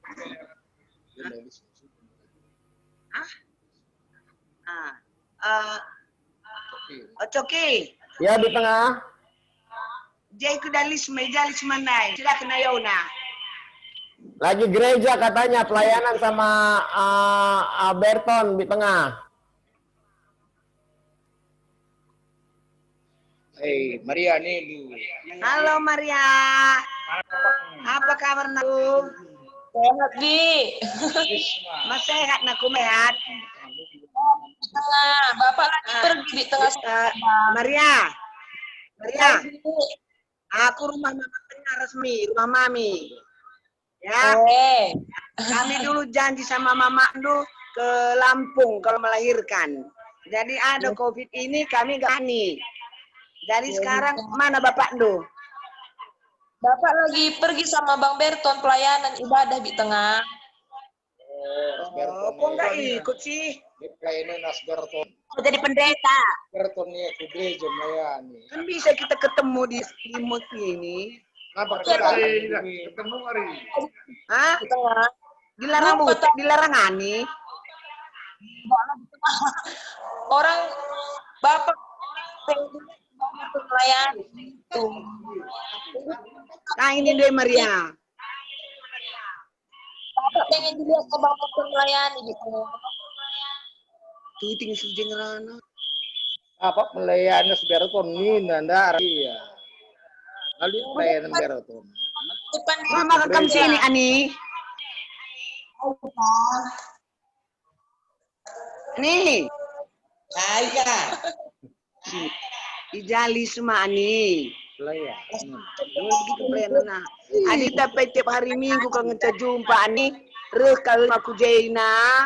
Oke. Ya Bi Tengah. Jai kudalis mejalis manai. Sudah kena yauna. Lagi gereja katanya pelayanan sama Berton Bi Tengah. Hey, Maria nih lu. Halo Maria. Apa kabar naku? Sehat, Bi. Mas sehat naku sehat. Tengah, Bapak lagi pergi di tengah. Maria. Aku rumah mama resmi, rumah mami. Ya, kami dulu janji sama mama dulu ke Lampung kalau melahirkan. Jadi ada COVID ini kami gak nih. Jadi sekarang mana bapak dulu? Bapak lagi pergi sama Bang Berton pelayanan ibadah di tengah. Oh, kok nggak ikut sih? Di pelayanan Asberton. Oh, jadi pendeta. Berton nih ke gereja melayani. Kan bisa kita ketemu di imut ini. Kenapa kita Ketemu hari. Hah? Di tengah. Dilarang ani. Orang Bapak pelayanan itu. Nah ini deh Maria. Bapak pengen dilihat ke Bapak melayani di tengah. Tuting sujeng rana. apa melayani Asberton nih nanda ya. Lalu pelayanan Asberton. Depan Mama rekam sini ani. Nih. Aika. Ijali semua ani. Pelayanan. Begitu pelayanan. Adi tapi tiap hari Minggu kalau ngejumpa ani. Reh kalau aku Jaina.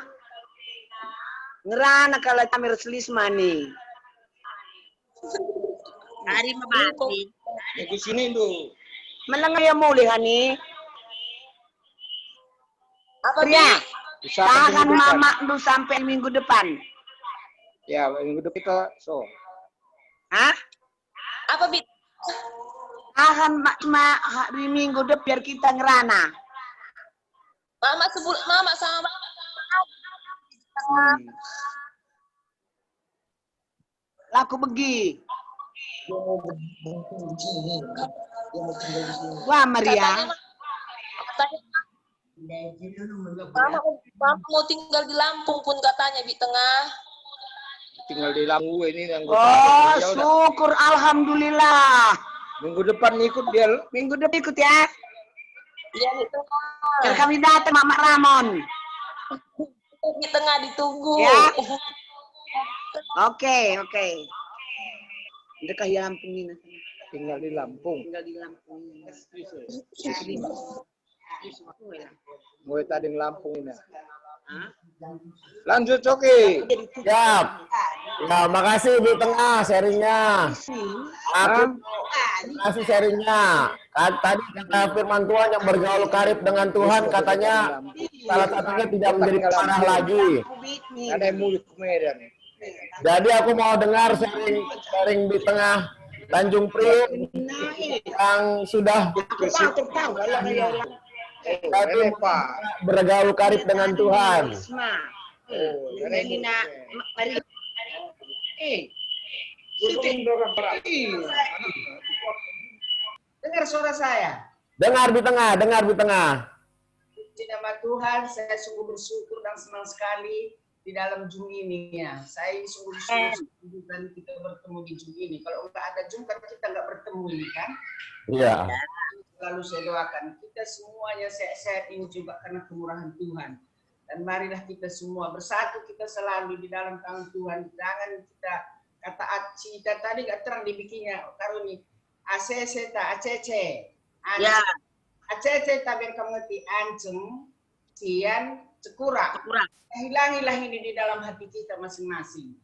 Ngerana kalau kami reslis mani. Hari mabati. Di sini tuh. Melengah ya mulai hani. apa Pria, Bi? tahan mama dulu sampai minggu depan. Ya, minggu depan kita so. Hah? Apa Bi? Tahan mak hari minggu depan biar kita ngerana. Mama sama Bapak. Laku begi. Wah Maria. Katanya Mama mau tinggal di Lampung pun katanya di tengah. Tinggal di Lampung ini yang Oh syukur alhamdulillah. Minggu depan ikut dia. Minggu depan ikut ya. Iya di tengah. Biar kami datang Mama Ramon. Di tengah ditunggu. Ya. Oke. Dekat Lampung ini. Tinggal di Lampung. Tinggal di Lampung. Mulai tadi di Lampung ini. Lanjut Coki. Siap. Ya, makasih Bi Tengah sharingnya. Aku kasih sharingnya. Tadi kata firman Tuhan yang bergaul karib dengan Tuhan katanya salah satunya tidak menjadi pemarah lagi. Ada yang mulut ke Medan. Jadi aku mau dengar sharing Bi Tengah Tanjung Priok yang sudah bergaul karib dengan Tuhan. Dengar suara saya. Dengar Bi Tengah. Puji nama Tuhan, saya sungguh bersyukur dan senang sekali di dalam Zoom ini ya. Saya sungguh bersyukur dan kita bertemu di Zoom ini. Kalau nggak ada Zoom kan kita nggak bertemu ini kan. Iya. Lalu saya doakan kita semuanya sehat-sehat ini juga karena kemurahan Tuhan. Dan marilah kita semua bersatu, kita selalu di dalam tangan Tuhan. Jangan kita kata Acita tadi nggak terang dibikinnya. Karuni ACC ta ACC. Ya. ACC ta biar kamu ngerti anceng, sian, Sekura. Sekura. Hilangilah ini di dalam hati kita masing-masing.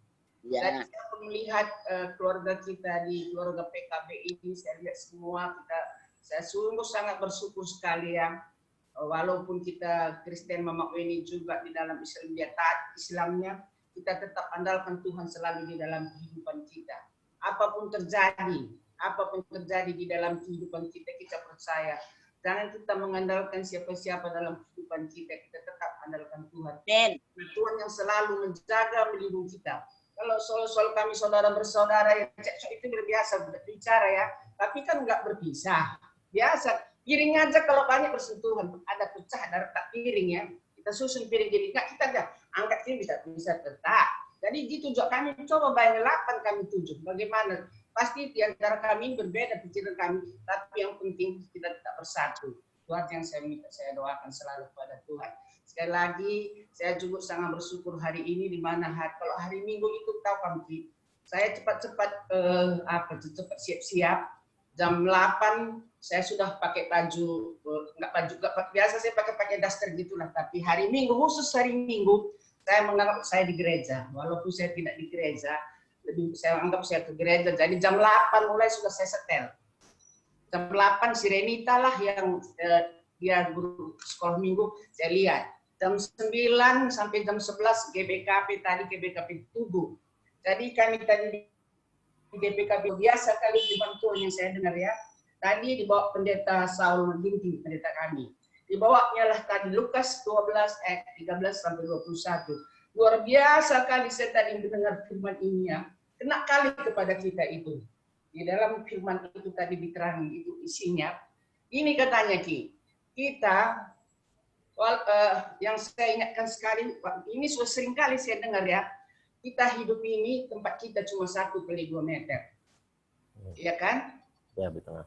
Ya. Dan saya melihat keluarga kita di keluarga PKB ini, saya lihat semua saya sungguh sangat bersyukur sekali ya. Walaupun kita Kristen Mama Weni juga di dalam Islam, dia taat Islamnya, kita tetap andalkan Tuhan selalu di dalam kehidupan kita. Apapun terjadi di dalam kehidupan kita, kita percaya. Jangan kita mengandalkan siapa-siapa dalam kehidupan kita, kita tetap andalkan Tuhan. Tuhan yang selalu menjaga, melindungi kita. Kalau soal kami saudara bersaudara yang cekcok itu berbiasa berbicara ya, tapi kan nggak berpisah. Biasa, piring aja kalau banyak bersentuhan, ada pecah, ada retak piring ya. Kita susun piring jadi kita nggak angkat ini bisa retak. Jadi gitu juga kami coba bayar 8 kami 7. Bagaimana? Pasti di antara kami berbeda pikiran kami, tapi yang penting kita tetap bersatu. Tuhan yang saya minta, saya doakan selalu kepada Tuhan. Sekali lagi, saya juga sangat bersyukur hari ini di mana kalau hari Minggu itu tahu kami, saya cepat-cepat siap-siap. Jam 8 saya sudah pakai baju, nggak biasa saya pakai daster gitulah. Tapi hari Minggu, khusus hari Minggu, saya menganggap saya di gereja. Walaupun saya tidak di gereja, saya anggap saya ke gereja. Jadi jam 8 mulai sudah saya setel. Jam 8 si Renita lah yang dia guru sekolah minggu, saya lihat. Jam 9 sampai jam 11 GBKP tadi, GBKP Tubuh. Jadi kami tadi di GBKP biasa kali dibantuan yang saya dengar ya. Tadi dibawa pendeta Saul Ginting, pendeta kami. Dibawanya lah tadi Lukas 12 ayat 13 sampai 21. Luar biasa kali saya tadi mendengar firman ini ya. Kena kali kepada kita itu. Di dalam firman itu tadi diterangi itu isinya. Ini katanya kita yang saya ingatkan sekali, ini sudah sering kali saya dengar ya, kita hidup ini tempat kita cuma 1 kali 2 meter. Iya kan? Ya, betul.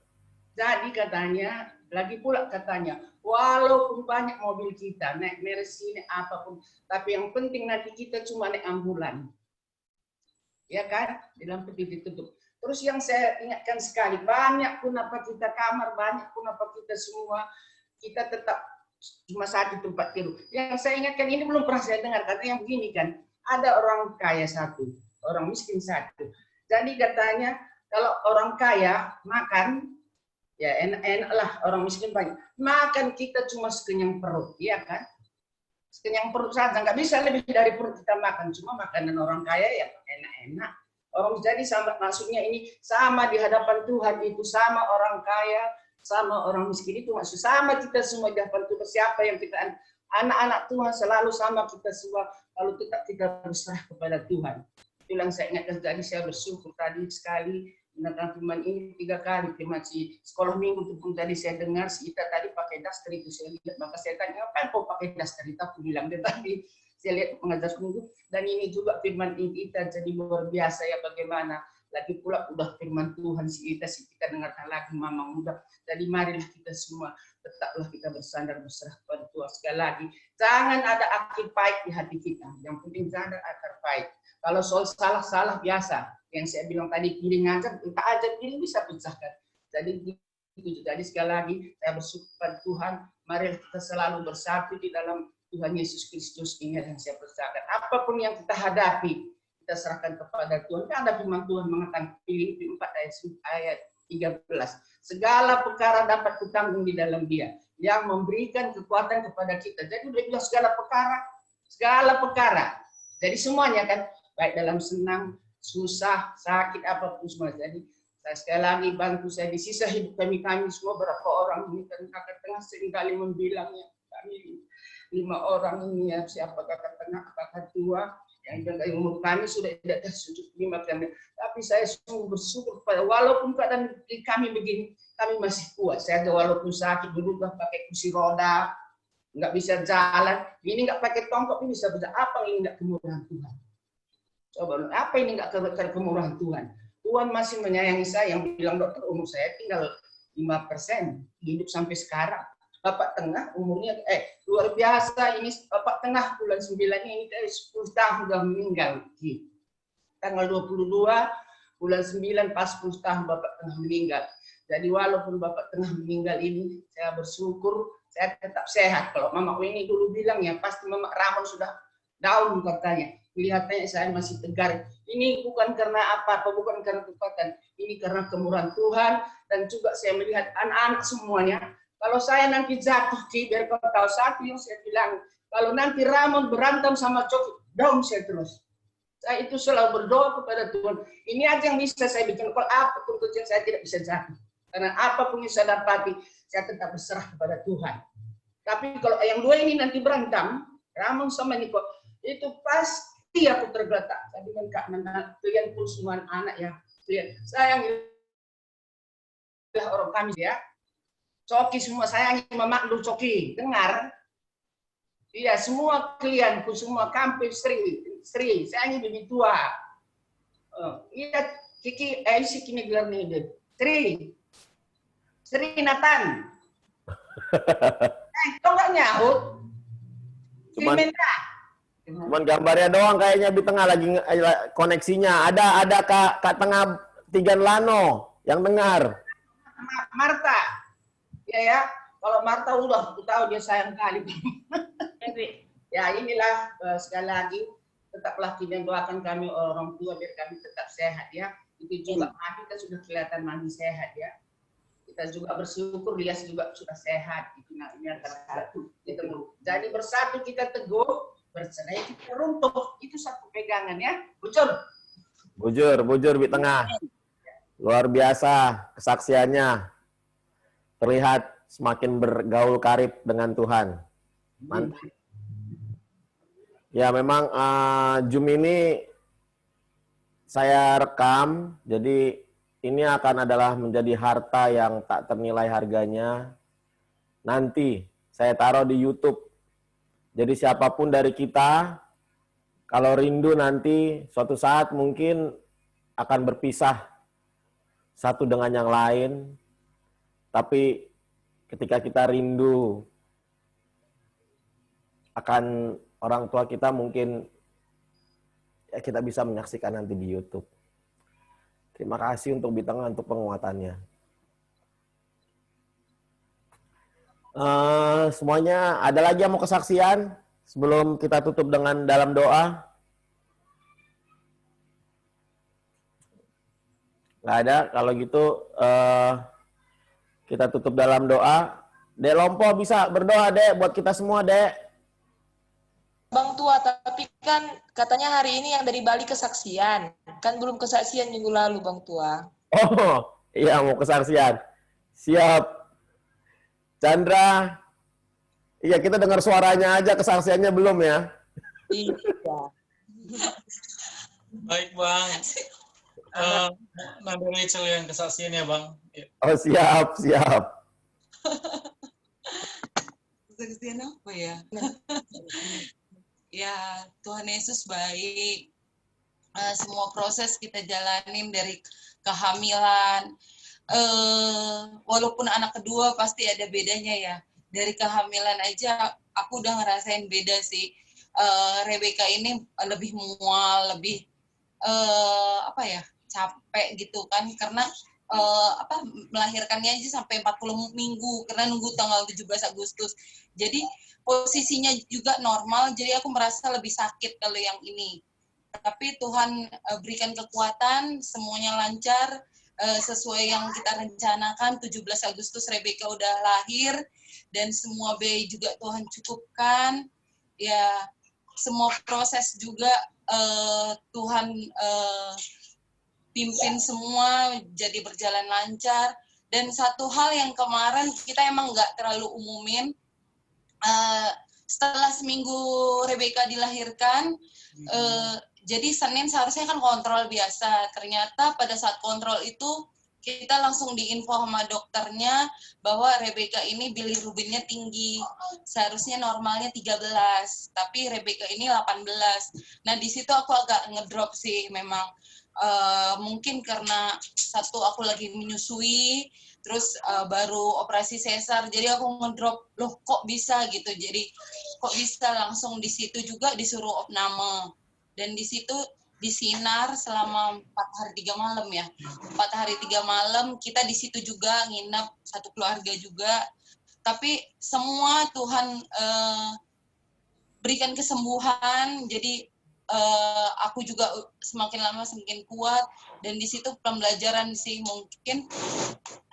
Jadi katanya, lagi pula katanya, walaupun banyak mobil kita, naik Mercy, naik apapun, tapi yang penting nanti kita cuma naik ambulan. Ya kan? Di lampu ditutup. Terus yang saya ingatkan sekali, banyak pun apa kita kamar, banyak pun apa kita semua, kita tetap cuma 1 tempat tidur. Yang saya ingatkan ini belum pernah saya dengar, katanya yang begini kan, ada orang kaya 1, orang miskin 1. Jadi katanya kalau orang kaya makan, ya enak-enak lah, orang miskin banyak. Makan kita cuma sekenyang perut, ya kan? Sekenyang perut saja, nggak bisa lebih dari perut kita makan. Cuma makanan orang kaya ya enak-enak. Orang jadi sama, maksudnya ini sama di hadapan Tuhan itu, sama orang kaya, sama orang miskin itu maksud sama kita semua di hadapan Tuhan. Siapa yang kita anak-anak Tuhan selalu sama kita semua kalau tetap kita berserah kepada Tuhan. Itu yang saya ingatkan tadi, saya bersyukur tadi sekali mendengar firman ini 3 kali. Firman si sekolah minggu itu pun tadi saya dengar si Ita tadi pakai daster itu saya lihat, maka saya tanya apa kau pakai daster itu, aku bilang dia tadi saya lihat mengajar minggu. Dan ini juga firman Ita jadi luar biasa ya, bagaimana lagi pula udah firman Tuhan si Ita dengarkan lagi mama muda. Jadi mari kita semua tetaplah kita bersandar berserah kepada Tuhan. Sekali lagi, jangan ada akar pahit di hati kita. Yang penting jangan ada akar pahit. Kalau soal salah-salah biasa, yang saya bilang tadi piring aja, kita aja piring bisa pecahkan. Jadi itu. Jadi sekali lagi saya bersyukur pada Tuhan. Mari kita selalu bersatu di dalam Tuhan Yesus Kristus ini yang saya percayakan. Apapun yang kita hadapi, kita serahkan kepada Tuhan. Kan ada firman Tuhan mengatakan Filipi 4 ayat 13. Segala perkara dapat kutanggung di dalam Dia yang memberikan kekuatan kepada kita. Jadi dia bilang segala perkara. Jadi semuanya kan, baik dalam senang, susah, sakit, apapun semua. Jadi saya sekali lagi bantu saya di sisa hidup kami semua berapa orang ini kan kakak tengah seringkali membilangnya kami 5 orang ini ya, siapa kakak tengah, kakak tua yang jaga umur kami sudah tidak 75 kami. Tapi saya sungguh bersyukur pada walaupun keadaan kami begini, kami masih kuat. Saya walaupun sakit berubah pakai kursi roda, nggak bisa jalan, ini nggak pakai tongkat ini bisa berjalan. Apa ini nggak kemurahan Tuhan? Coba, apa ini nggak kemurahan Tuhan? Tuhan masih menyayangi saya. Yang bilang dokter umur saya tinggal 5%, hidup sampai sekarang. Bapak tengah umurnya luar biasa ini, Bapak tengah bulan 9 ini 10 tahun sudah meninggal. Tanggal 22 bulan 9 pas 10 tahun Bapak tengah meninggal. Jadi walaupun Bapak tengah meninggal ini, saya bersyukur saya tetap sehat. Kalau Mama Weni dulu bilang ya pasti Mama Ramon sudah down katanya. Kelihatannya saya masih tegar. Ini bukan karena apa-apa, bukan karena kekuatan. Ini karena kemurahan Tuhan dan juga saya melihat anak-anak semuanya. Kalau saya nanti jatuh, biar kau tahu satu yang saya bilang, kalau nanti Ramon berantem sama Coki, down saya terus. Saya itu selalu berdoa kepada Tuhan. Ini aja yang bisa saya bikin. Kalau apapun tujuan saya tidak bisa jatuh. Karena apapun yang saya dapati, saya tetap berserah kepada Tuhan. Tapi kalau yang dua ini nanti berantem, Ramon sama Niko, itu pasti aku tergeletak. Saya bilang Kak Nana, kalian pun semua anak ya. Sayang orang kami ya. Coki semua sayangi Mama Lu Coki. Dengar? Iya, semua klienku, semua kampus Sri, sayangi Bibi tua. Iya, Kiki, si kini gelar nih, Sri Nathan. Kau nggak nyaut? Cuman gambarnya doang kayaknya di tengah lagi koneksinya. Ada Kak Tengah Tigan Lano yang dengar. Marta. Ya. Kalau Marta udah aku tahu dia sayang kali. Ya inilah sekali lagi tetaplah kita doakan kami orang tua biar kami tetap sehat ya. Itu juga kita sudah kelihatan mandi sehat ya. Kita juga bersyukur dia juga sudah sehat. Itu ini antara satu. Jadi bersatu kita teguh, bercerai kita runtuh. Itu satu pegangan ya. Bujur di tengah. Luar biasa kesaksiannya. Terlihat semakin bergaul karib dengan Tuhan. Mantap. Ya memang Zoom ini saya rekam, jadi ini akan adalah menjadi harta yang tak ternilai harganya. Nanti saya taruh di YouTube. Jadi siapapun dari kita, kalau rindu nanti suatu saat mungkin akan berpisah satu dengan yang lain. Tapi ketika kita rindu akan orang tua kita mungkin ya kita bisa menyaksikan nanti di YouTube. Terima kasih untuk Bitengah untuk penguatannya. Semuanya ada lagi yang mau kesaksian sebelum kita tutup dengan dalam doa? Nggak ada. Kalau gitu kita tutup dalam doa. Dek Lompo bisa berdoa, Dek, buat kita semua, Dek. Bang Tua, tapi kan katanya hari ini yang dari Bali kesaksian. Kan belum kesaksian minggu lalu, Bang Tua. Oh, iya mau kesaksian. Siap. Chandra. Iya, kita dengar suaranya aja, kesaksiannya belum ya? Iya. Baik, Bang. Nanda Rachel yang kesaksian ya, Bang. Oh, siap. Kesaksian apa ya? Ya, Tuhan Yesus baik. Semua proses kita jalanin dari kehamilan. Walaupun anak kedua pasti ada bedanya ya. Dari kehamilan aja aku udah ngerasain beda sih. Rebecca ini lebih mual, lebih capek gitu kan, karena melahirkannya aja sampai 40 minggu karena nunggu tanggal 17 Agustus. Jadi posisinya juga normal, jadi aku merasa lebih sakit kalau yang ini. Tapi Tuhan berikan kekuatan, semuanya lancar, sesuai yang kita rencanakan. 17 Agustus Rebecca udah lahir, dan semua bayi juga Tuhan cukupkan. Ya, semua proses juga Tuhan pimpin semua jadi berjalan lancar. Dan satu hal yang kemarin kita emang nggak terlalu umumin, setelah seminggu Rebecca dilahirkan, jadi Senin seharusnya kan kontrol biasa. Ternyata pada saat kontrol itu kita langsung diinfo sama dokternya bahwa Rebecca ini bilirubinnya tinggi. Seharusnya normalnya 13, tapi Rebecca ini 18. Nah, di situ aku agak ngedrop sih memang. Mungkin karena satu aku lagi menyusui, terus baru operasi sesar, jadi aku ngedrop, loh kok bisa gitu. Jadi kok bisa langsung di situ juga disuruh opname. Dan di situ disinar selama 4 hari 3 malam ya. 4 hari 3 malam kita di situ juga nginep, satu keluarga juga. tapi semua Tuhan berikan kesembuhan. Jadi aku juga semakin lama semakin kuat, dan di situ pembelajaran sih, mungkin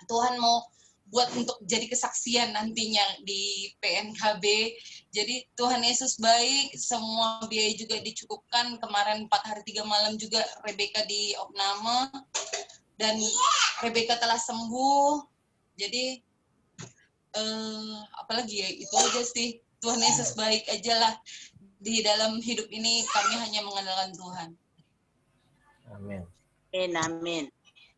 Tuhan mau buat untuk jadi kesaksian nantinya di PNKB. Jadi Tuhan Yesus baik, semua biaya juga dicukupkan. Kemarin 4 hari 3 malam juga Rebecca di opname, dan Rebecca telah sembuh. Jadi apalagi ya, itu aja sih. Tuhan Yesus baik aja lah. Di dalam hidup ini kami hanya mengandalkan Tuhan. Amin. Amin.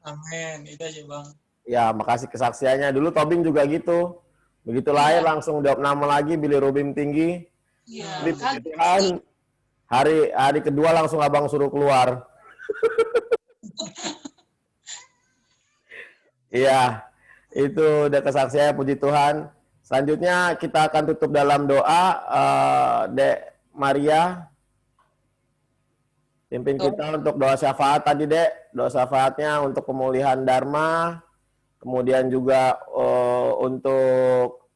Amin. Itu aja Bang. Ya, makasih kesaksiannya. Dulu Tobing juga gitu. Begitu lahir langsung diopname lagi, bilirubin tinggi. Iya. Tapi puji Tuhan, hari kedua langsung abang suruh keluar. Iya, itu udah kesaksian, puji Tuhan. Selanjutnya kita akan tutup dalam doa. Dek Maria, pimpin kita untuk doa syafaat tadi, Dek. Doa syafaatnya untuk pemulihan Dharma, kemudian juga untuk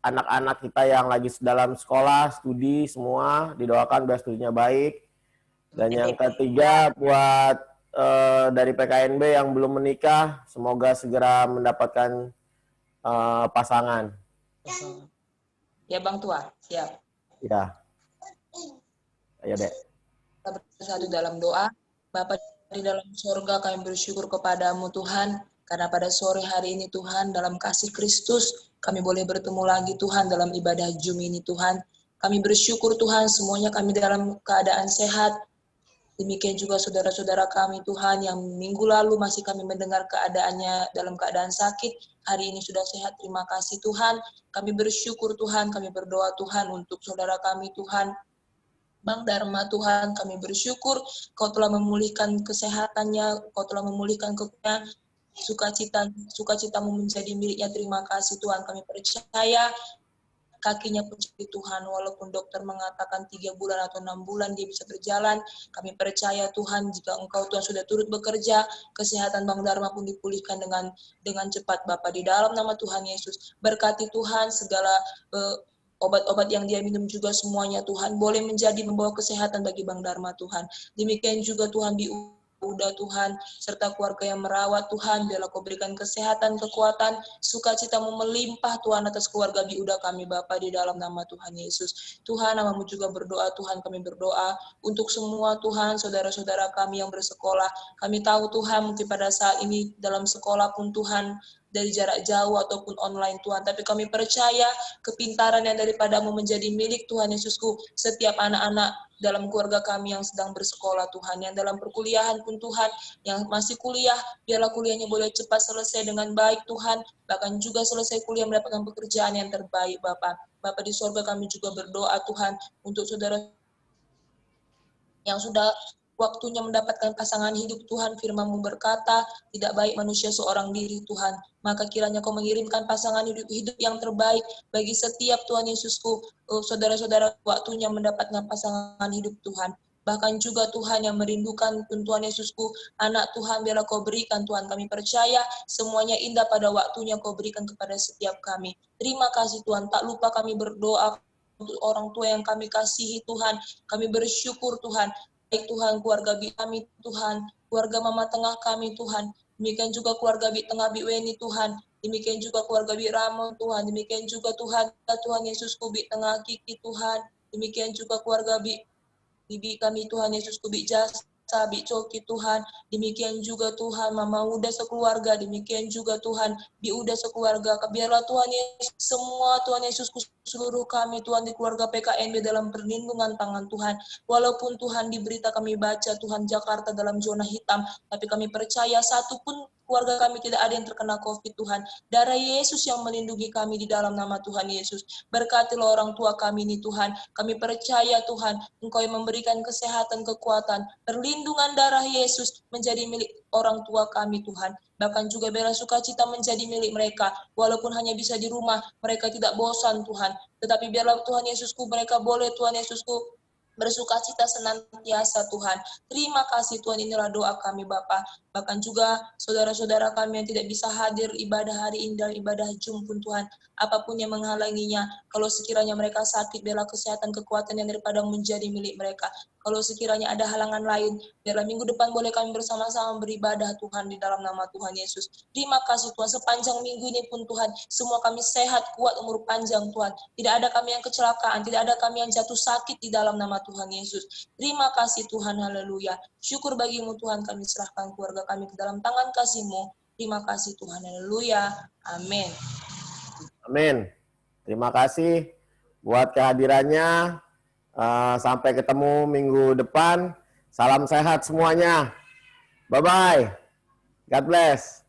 anak-anak kita yang lagi dalam sekolah, studi, semua didoakan biar studinya baik. Dan yang ketiga buat dari PKNB yang belum menikah, semoga segera mendapatkan pasangan. Ya Bang Tua, siap. Ya. Ayo Dek. Kita bersatu dalam doa. Bapa di dalam surga, kami bersyukur kepadamu Tuhan, karena pada sore hari ini Tuhan, dalam kasih Kristus, kami boleh bertemu lagi Tuhan dalam ibadah Zoom ini Tuhan. Kami bersyukur Tuhan, semuanya kami dalam keadaan sehat. Demikian juga saudara-saudara kami Tuhan yang minggu lalu masih kami mendengar keadaannya dalam keadaan sakit. Hari ini sudah sehat, terima kasih Tuhan. Kami bersyukur Tuhan, kami berdoa Tuhan untuk saudara kami Tuhan. Bang Dharma Tuhan, kami bersyukur Kau telah memulihkan kesehatannya, Kau telah memulihkan kekuatan, sukacitamu menjadi miliknya. Terima kasih Tuhan, kami percaya kakinya pun seperti Tuhan, walaupun dokter mengatakan 3 bulan atau 6 bulan dia bisa berjalan, kami percaya Tuhan, jika Engkau Tuhan sudah turut bekerja, kesehatan Bang Dharma pun dipulihkan dengan cepat Bapa, di dalam nama Tuhan Yesus. Berkati Tuhan segala obat-obat yang dia minum juga semuanya Tuhan, boleh menjadi membawa kesehatan bagi Bang Dharma Tuhan. Demikian juga Tuhan di Uda Tuhan, serta keluarga yang merawat Tuhan, biarlah Kau berikan kesehatan, kekuatan, sukacitamu melimpah Tuhan atas keluarga Biuda kami Bapa, di dalam nama Tuhan Yesus. Tuhan, namamu juga berdoa Tuhan, kami berdoa untuk semua Tuhan, saudara-saudara kami yang bersekolah. Kami tahu Tuhan, mungkin pada saat ini dalam sekolah pun Tuhan, dari jarak jauh ataupun online Tuhan, tapi kami percaya kepintaran yang daripadamu menjadi milik Tuhan Yesusku, setiap anak-anak dalam keluarga kami yang sedang bersekolah Tuhan, yang dalam perkuliahan pun Tuhan, yang masih kuliah, biarlah kuliahnya boleh cepat selesai dengan baik Tuhan, bahkan juga selesai kuliah mendapatkan pekerjaan yang terbaik Bapa. Bapa di sorga, kami juga berdoa Tuhan untuk saudara yang sudah waktunya mendapatkan pasangan hidup Tuhan. Firman-Mu berkata, tidak baik manusia seorang diri Tuhan. Maka kiranya Kau mengirimkan pasangan hidup yang terbaik bagi setiap Tuhan Yesusku, saudara-saudara waktunya mendapatkan pasangan hidup Tuhan. Bahkan juga Tuhan yang merindukan Tuhan Yesusku, anak Tuhan biarlah Kau berikan Tuhan. Kami percaya semuanya indah pada waktunya Kau berikan kepada setiap kami. Terima kasih Tuhan, tak lupa kami berdoa untuk orang tua yang kami kasihi Tuhan. Kami bersyukur Tuhan, baik Tuhan, keluarga kami Tuhan, keluarga mama tengah kami Tuhan, demikian juga keluarga tengah Weni Tuhan, demikian juga keluarga Ramon Tuhan, demikian juga Tuhan Yesusku tengah Kiki Tuhan, demikian juga keluarga bibi kami Tuhan Yesusku Jasa, Coki Tuhan, demikian juga Tuhan Mama Uda sekeluarga, demikian juga Tuhan Uda sekeluarga. Biarlah Tuhan Yesus, semua Tuhan Yesusku, seluruh kami Tuhan di keluarga PKNB dalam perlindungan tangan Tuhan. Walaupun Tuhan di berita kami baca Tuhan Jakarta dalam zona hitam, tapi kami percaya satu pun keluarga kami tidak ada yang terkena COVID Tuhan. Darah Yesus yang melindungi kami di dalam nama Tuhan Yesus. Berkatilah orang tua kami ini Tuhan. Kami percaya Tuhan, Engkau yang memberikan kesehatan, kekuatan, perlindungan darah Yesus menjadi milik orang tua kami Tuhan. Bahkan juga bela sukacita menjadi milik mereka. Walaupun hanya bisa di rumah, mereka tidak bosan Tuhan. Tetapi biarlah Tuhan Yesusku, mereka boleh Tuhan Yesusku bersukacita senantiasa Tuhan. Terima kasih Tuhan, inilah doa kami Bapa. Bahkan juga saudara-saudara kami yang tidak bisa hadir ibadah hari ini dalam ibadah Jum pun Tuhan, apapun yang menghalanginya, kalau sekiranya mereka sakit, biarlah kesehatan, kekuatan yang daripada menjadi milik mereka. Kalau sekiranya ada halangan lain, biarlah minggu depan boleh kami bersama-sama beribadah Tuhan di dalam nama Tuhan Yesus. Terima kasih Tuhan, sepanjang minggu ini pun Tuhan, semua kami sehat, kuat, umur panjang Tuhan. Tidak ada kami yang kecelakaan, tidak ada kami yang jatuh sakit di dalam nama Tuhan Yesus. Terima kasih Tuhan, haleluya. Syukur bagimu Tuhan, kami serahkan keluarga kami ke dalam tangan kasih-Mu. Terima kasih Tuhan, haleluya. Amin. Amin. Terima kasih buat kehadirannya. Sampai ketemu minggu depan. Salam sehat semuanya. Bye-bye. God bless.